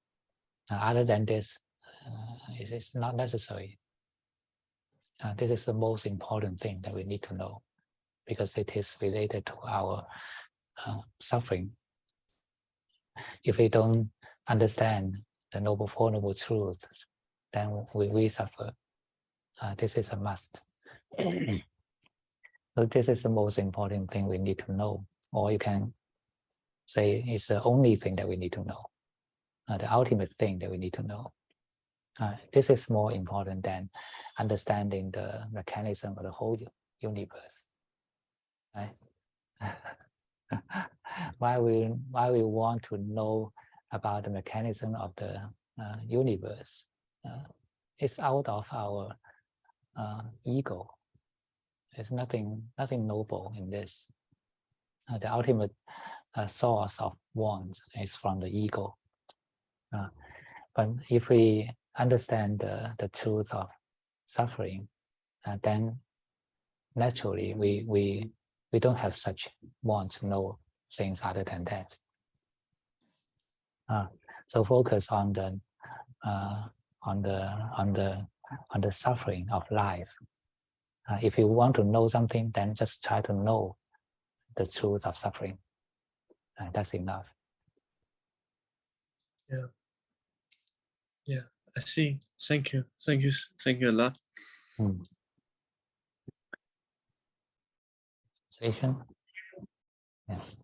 Other than this, it is not necessary. This is the most important thing that we need to know, because it is related to our suffering. If we don't understand the Noble Four Noble Truths, then we suffer. This is a must. So this is the most important thing we need to know, or you can say it's the only thing that we need to know, the ultimate thing that we need to know. This is more important than understanding the mechanism of the whole universe. Right? Why we want to know about the mechanism of the universe? It's out of our ego. There's nothing noble in this. The ultimate source of want is from the ego. But if we understand the truth of suffering, then naturally we don't have such want to know things other than that. So focus on the suffering of life. If you want to know something, then just try to know the truth of suffering. That's enough. Yeah, I see. Thank you a lot. Sensation? Yes.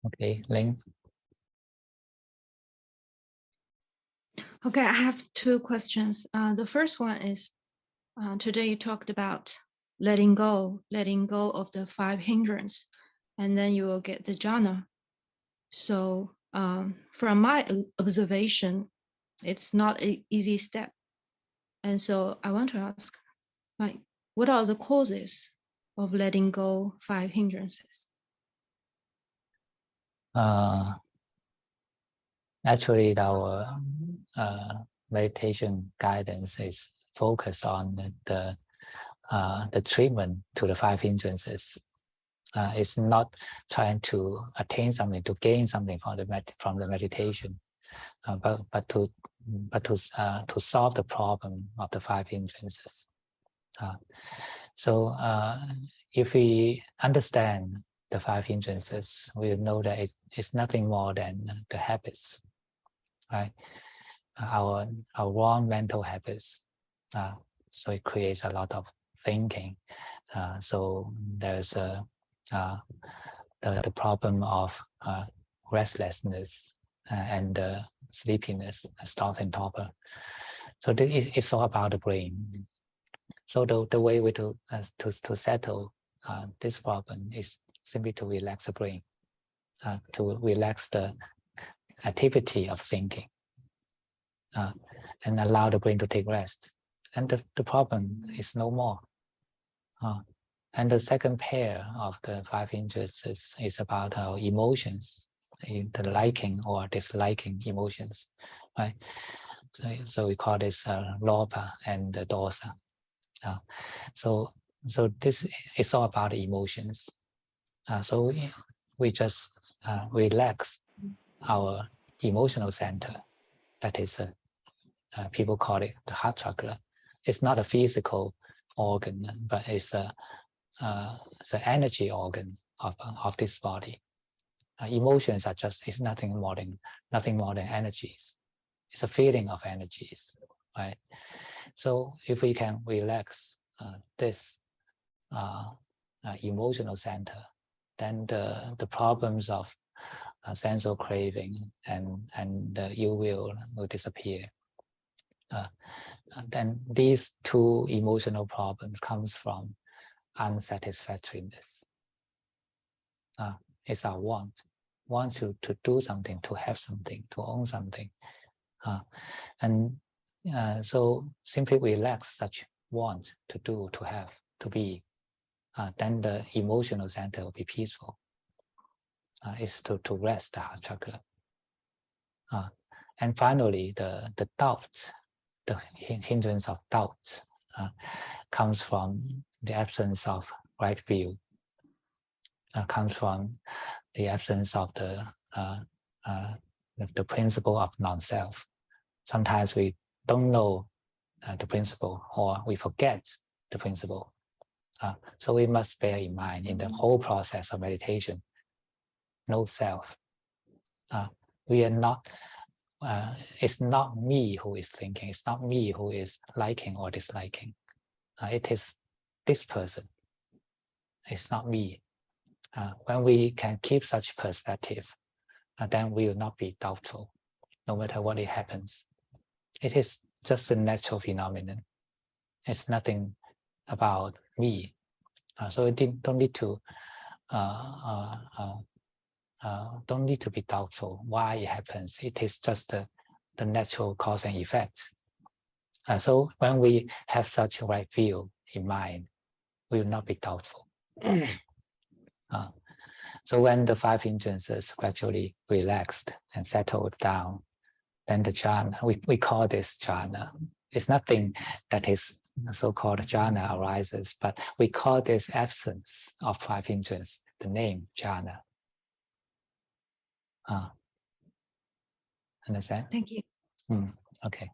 Okay, Ling. Okay, I have two questions. The first one is, today you talked about letting go of the 5 hindrance, and then you will get the jhana. So from my observation, it's not an easy step. And so I want to ask, like, what are the causes of letting go 5 hindrances? Actually, our meditation guidance is focused on the treatment to the 5 hindrances. It's not trying to attain something, to gain something from the meditation, but to solve the problem of the 5 hindrances. So if we understand the 5 hindrances, we know that it's nothing more than the habits, right? Our wrong mental habits. So it creates a lot of thinking. So there's the problem of restlessness and sleepiness, thoughts and torpor. So it's all about the brain. So the way we to settle this problem is simply to relax the brain, to relax the activity of thinking, and allow the brain to take rest. And the problem is no more. And the second pair of the 5 hindrances is about our emotions, the liking or disliking emotions, right? So we call this lobha and the dosa. So this is all about the emotions. So we just relax our emotional center. That is, people call it the heart chakra. It's not a physical organ, but it's the energy organ of this body. Emotions are it's nothing more than energies. It's a feeling of energies, right? So if we can relax this emotional center, then the problems of sensual craving and the ill will disappear. Then these two emotional problems comes from unsatisfactoriness. It's our want to do something, to have something, to own something. And so simply relax such want to do, to have, to be, then the emotional center will be peaceful. It's to rest the heart chakra. And finally, the doubt, the hindrance of doubt comes from the absence of right view, comes from the absence of the principle of non-self. Sometimes we don't know the principle, or we forget the principle. So we must bear in mind in the whole process of meditation, no self. We are not. It's not me who is thinking. It's not me who is liking or disliking. It is this person. It's not me. When we can keep such perspective, then we will not be doubtful, no matter what it happens. It is just a natural phenomenon. It's nothing about me. So it don't need to be doubtful why it happens. It is just the natural cause and effect. So when we have such a right view in mind, we will not be doubtful. So when the 5 hindrances gradually relaxed and settled down, then the jhana, we call this jhana. It's nothing that is so-called jhana arises, but we call this absence of 5 hindrances the name jhana. Understand? Thank you. Okay.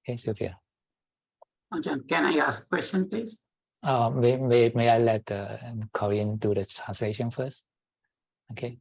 Okay, Sylvia. Ajahn, can I ask a question, please? May I let Corinne do the translation first? Okay.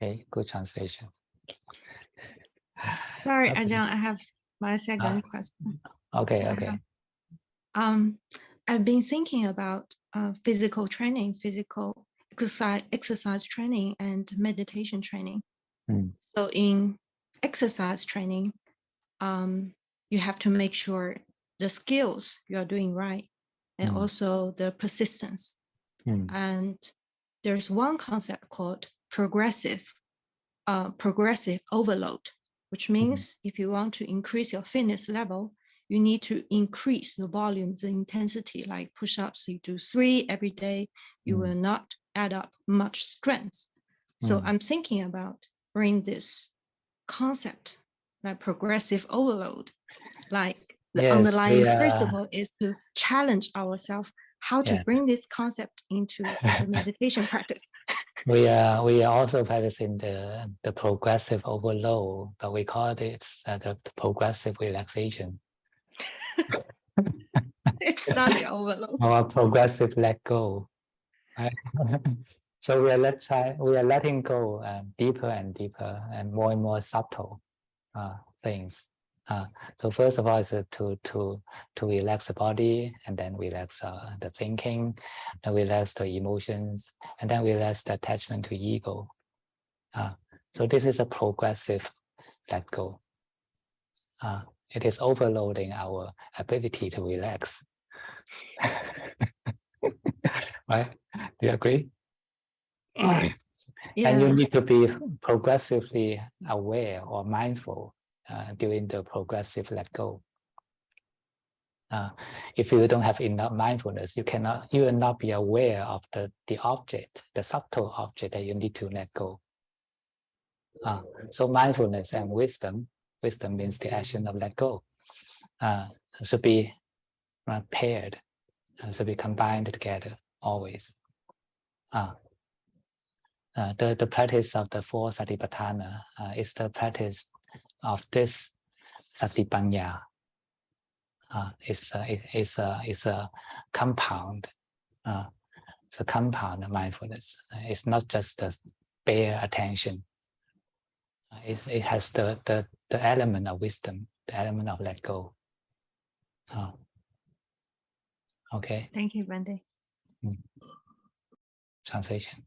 Okay, good translation. Sorry, Okay. Ajahn, I have my second question. Okay, I okay. have, I've been thinking about physical training, physical exercise training, and meditation training. Mm. So in exercise training, you have to make sure the skills you are doing right, and also the persistence. And there's one concept called progressive overload, which means if you want to increase your fitness level, you need to increase the volume, the intensity, like push-ups, you do 3 every day, you will not add up much strength. So I'm thinking about bring this concept, like progressive overload, like the Yes, underlying principle is to challenge ourselves how to yeah. bring this concept into the meditation practice. We are also practicing the progressive overload, but we call it the progressive relaxation. It's not the overload. Or progressive let go. Right? So we are letting go deeper and deeper and more subtle things. So first of all is to relax the body, and then relax the thinking, and relax the emotions, and then relax the attachment to ego. So this is a progressive let go. It is overloading our ability to relax. Right? Do you agree? Yeah. And you need to be progressively aware or mindful during the progressive let go. If you don't have enough mindfulness, you will not be aware of the object, the subtle object that you need to let go. So mindfulness and wisdom means the action of let go, should be paired, should be combined together always. The practice of the 4 satipatthana is the practice of this satipanya. It's a compound. It's a compound mindfulness. It's not just the bare attention. It has the element of wisdom, the element of let go. Okay. Thank you, Bande. Translation.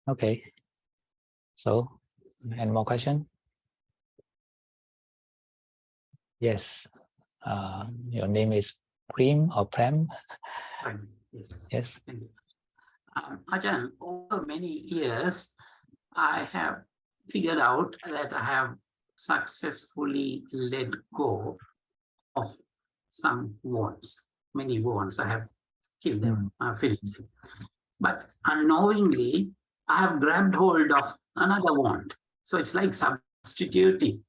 Okay. So, any more question? Yes. Your name is Prem or Prem? Fine. Yes. Yes. Thank you. Ajahn, over many years, I have figured out that I have successfully let go of some wants, many wants. I have killed them, finished them. But unknowingly, I have grabbed hold of another want. So it's like substituting.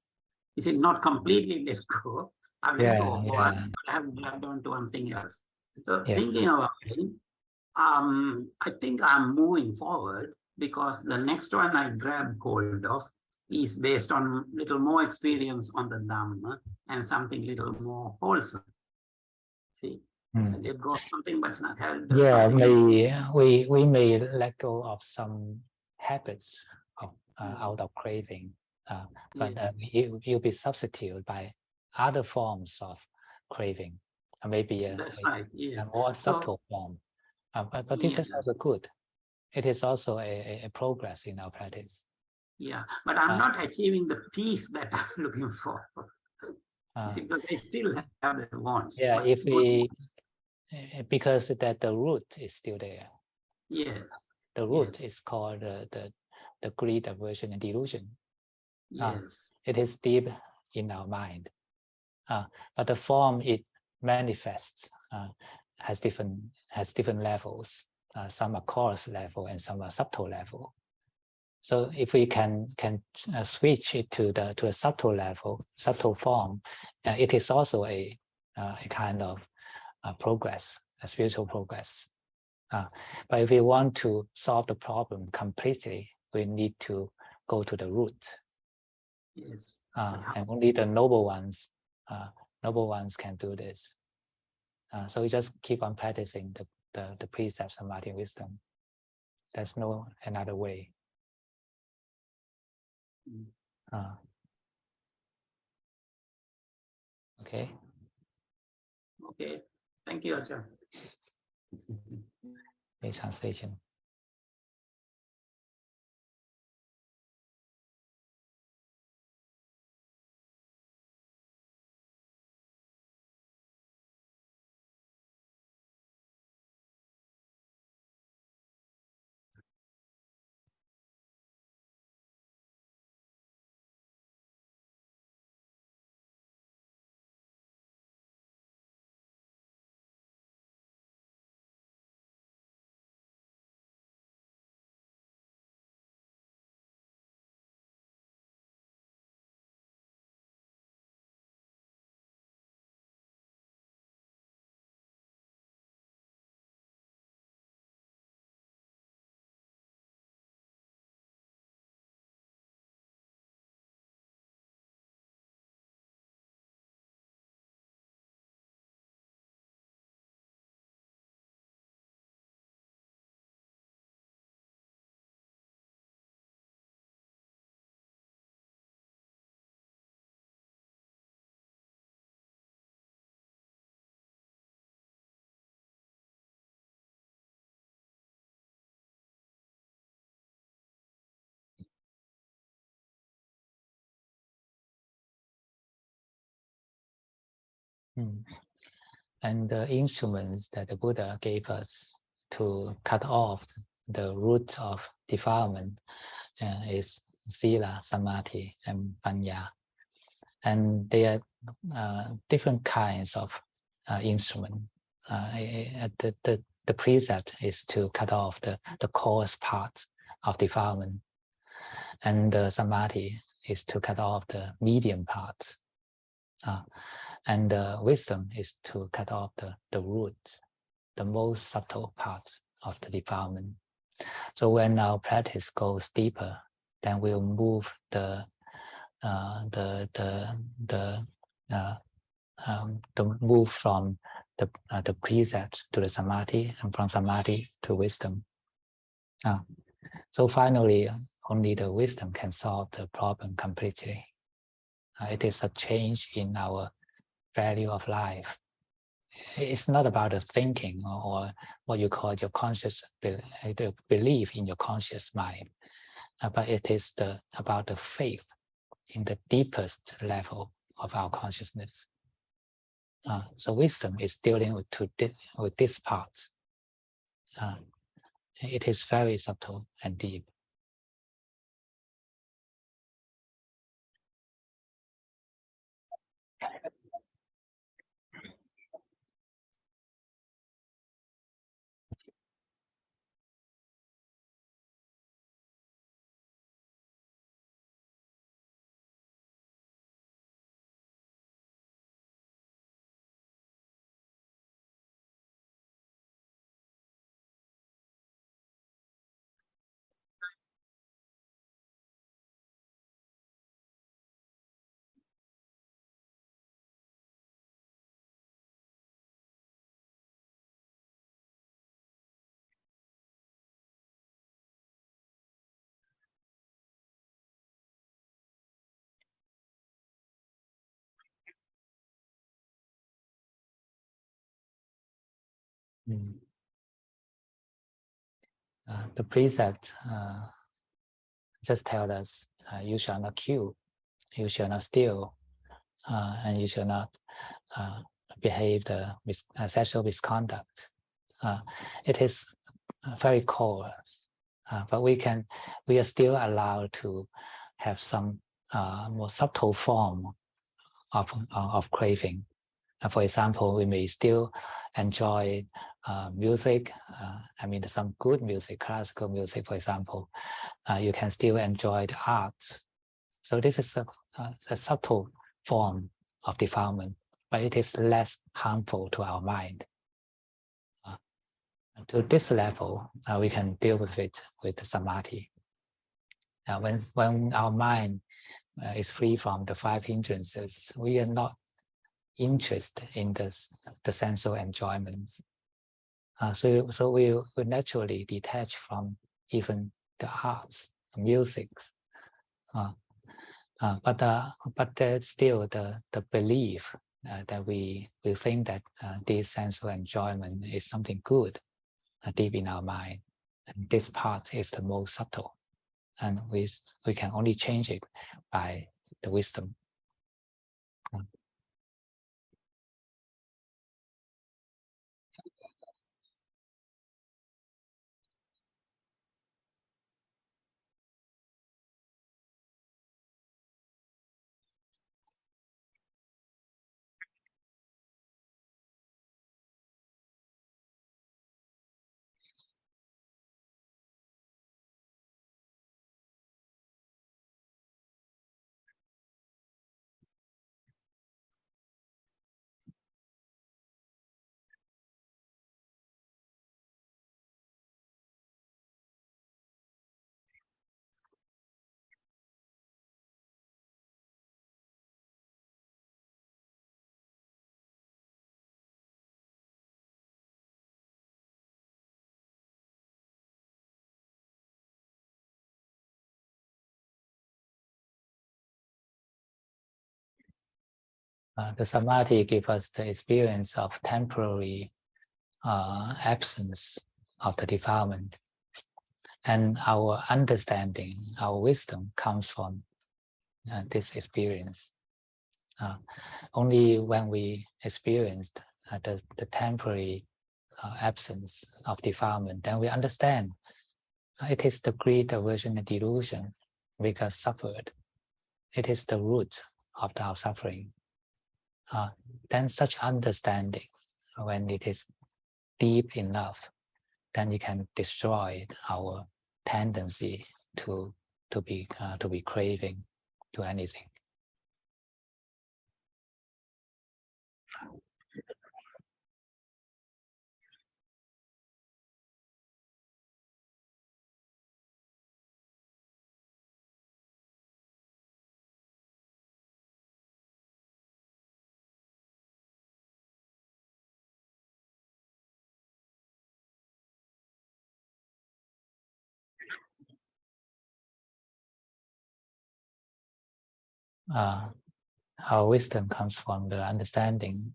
Is it not completely let go? I've let go of one, but I have grabbed onto something else. So thinking about it, I think I'm moving forward because the next one I grab hold of is based on little more experience on the Dhamma and something little more wholesome. See, I let go of something, but it's not held. Yeah, we may let go of some habits of, out of craving, but you'll be substituted by other forms of craving, maybe a more subtle form. But this is also good. It is also a progress in our practice. Yeah, but I'm not achieving the peace that I'm looking for. See, because I still have the wants. Yeah, if we, because that the root is still there. Yes. The root is called the greed, aversion, and delusion. Yes. It is deep in our mind. But the form it manifests has different levels. Some are coarse level and some are subtle level. So if we can switch it to a subtle level, subtle form, it is also a kind of progress, a spiritual progress. But if we want to solve the problem completely, we need to go to the root. Yes. And only the noble ones can do this. So we just keep on practicing the precepts of samadhi and wisdom. There's no another way. Okay. Okay. Thank you, Ajahn. The translation. And the instruments that the Buddha gave us to cut off the root of defilement is sila, samadhi, and panya. And they are different kinds of instrument. The precept is to cut off the coarse part of defilement, and the samadhi is to cut off the medium part. And wisdom is to cut off the root, the most subtle part of the defilement. So when our practice goes deeper, then we'll move the move from the precept to the samadhi, and from samadhi to wisdom. So finally, only the wisdom can solve the problem completely. It is a change in our value of life. it's not about the thinking or what you call your conscious the belief in your conscious mind, but it is about the faith in the deepest level of our consciousness. So wisdom is dealing with this part. It is very subtle and deep. The precept just tells us, you shall not kill, you shall not steal, and you shall not behave the sexual misconduct. It is very core, but we are still allowed to have some more subtle form of craving. For example, we may still enjoy music. I mean, some good music, classical music, for example. You can still enjoy the arts. So this is a subtle form of defilement, but it is less harmful to our mind. To this level, we can deal with it with samadhi. When our mind is free from the 5 hindrances, we are not interested in the sensual enjoyments. So we naturally detach from even the arts, the music. But there's still the belief that we think that this sensual enjoyment is something good deep in our mind. And this part is the most subtle. And we can only change it by the wisdom. The samadhi gives us the experience of temporary absence of the defilement. And our understanding, our wisdom comes from this experience. Only when we experienced the temporary absence of defilement, then we understand it is the greed, aversion, and delusion we got suffered. It is the root of our suffering. Then such understanding, when it is deep enough, then it can destroy our tendency to be craving to anything. Our wisdom comes from the understanding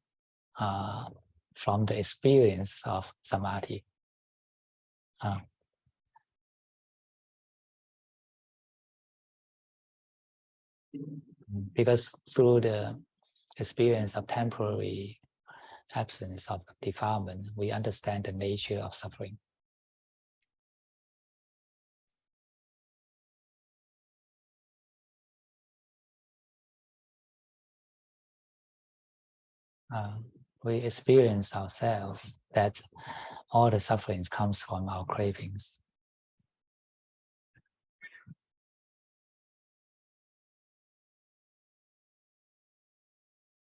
from the experience of samadhi. Because through the experience of temporary absence of defilement, we understand the nature of suffering. We experience ourselves that all the sufferings comes from our cravings.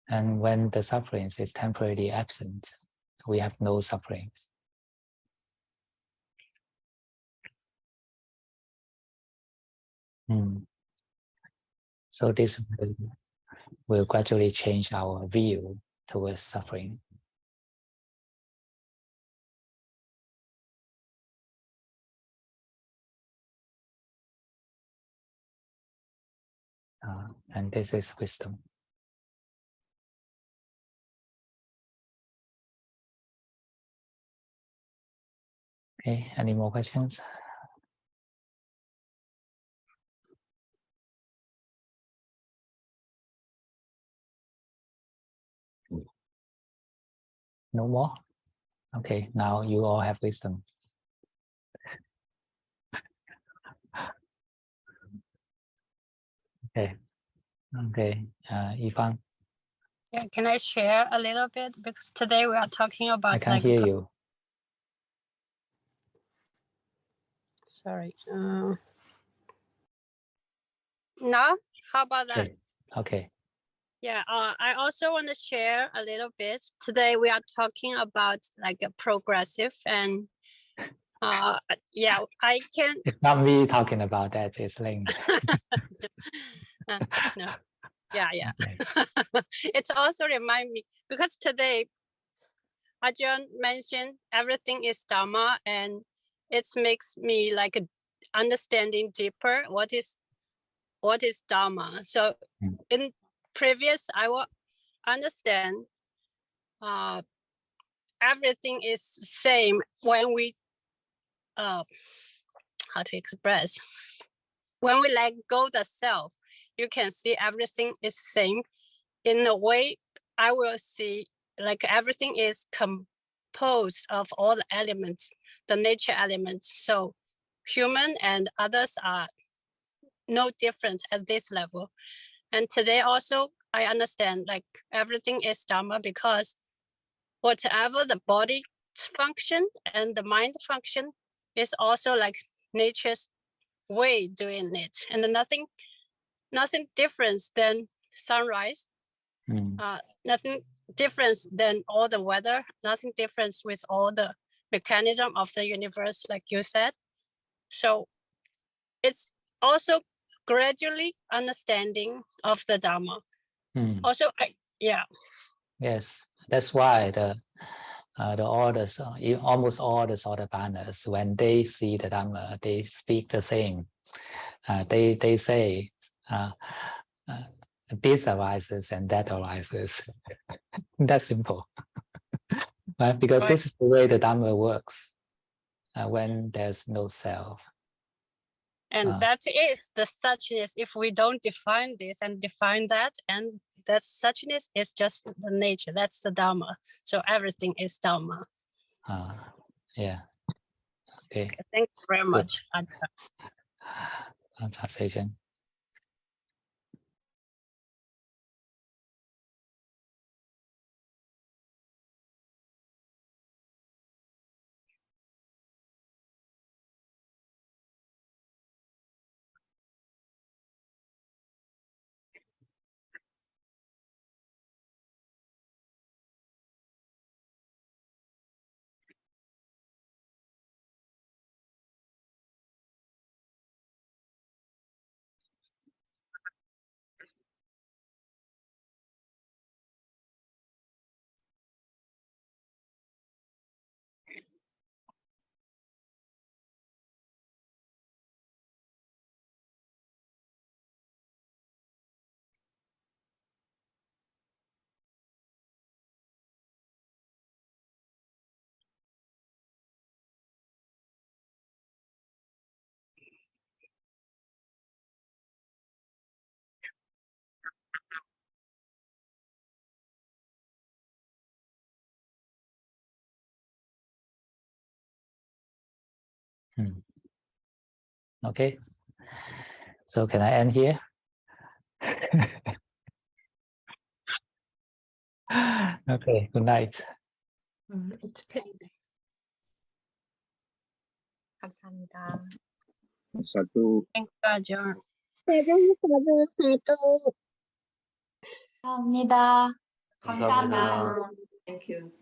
And when the sufferings is temporarily absent, we have no sufferings. So this will gradually change our view towards suffering. And this is wisdom. Okay, any more questions? No more? Okay, now you all have wisdom. Okay, Yifan. Yeah, can I share a little bit? Because today we are talking about. I can't hear you. Sorry. Now, how about that? Okay. Yeah, I also want to share a little bit. Today we are talking about like a progressive and yeah, I can. It's not me talking about that, it's Ling. No. Yeah. Okay. It also remind me because today Ajahn mentioned everything is Dhamma, and it makes me like understanding deeper what is Dhamma. So in previous, I will understand everything is same when we how to express, when we let go the self, you can see everything is same. In a way, I will see like everything is composed of all the elements, the nature elements. So human and others are no different at this level. And today also, I understand like everything is Dhamma because whatever the body function and the mind function is also like nature's way doing it, and nothing different than sunrise, nothing different than all the weather, nothing different with all the mechanism of the universe, like you said. So it's also gradually understanding of the Dhamma. Also, Yes, that's why the orders, almost all the Sotapannas, when they see the Dhamma, they speak the same. They say this arises and that arises. That's simple, right? Because this is the way the Dhamma works when there's no self. And that is the suchness. If we don't define this and define that, and that suchness is just the nature, that's the Dhamma. So everything is Dhamma. Yeah. Okay. Thank you very much. Translation. Okay. So can I end here? Okay. Good night. It's pain. 감사합니다. Satu. Thank you, Ajahn. 감사합니다. 감사합니다. 감사합니다. Thank you.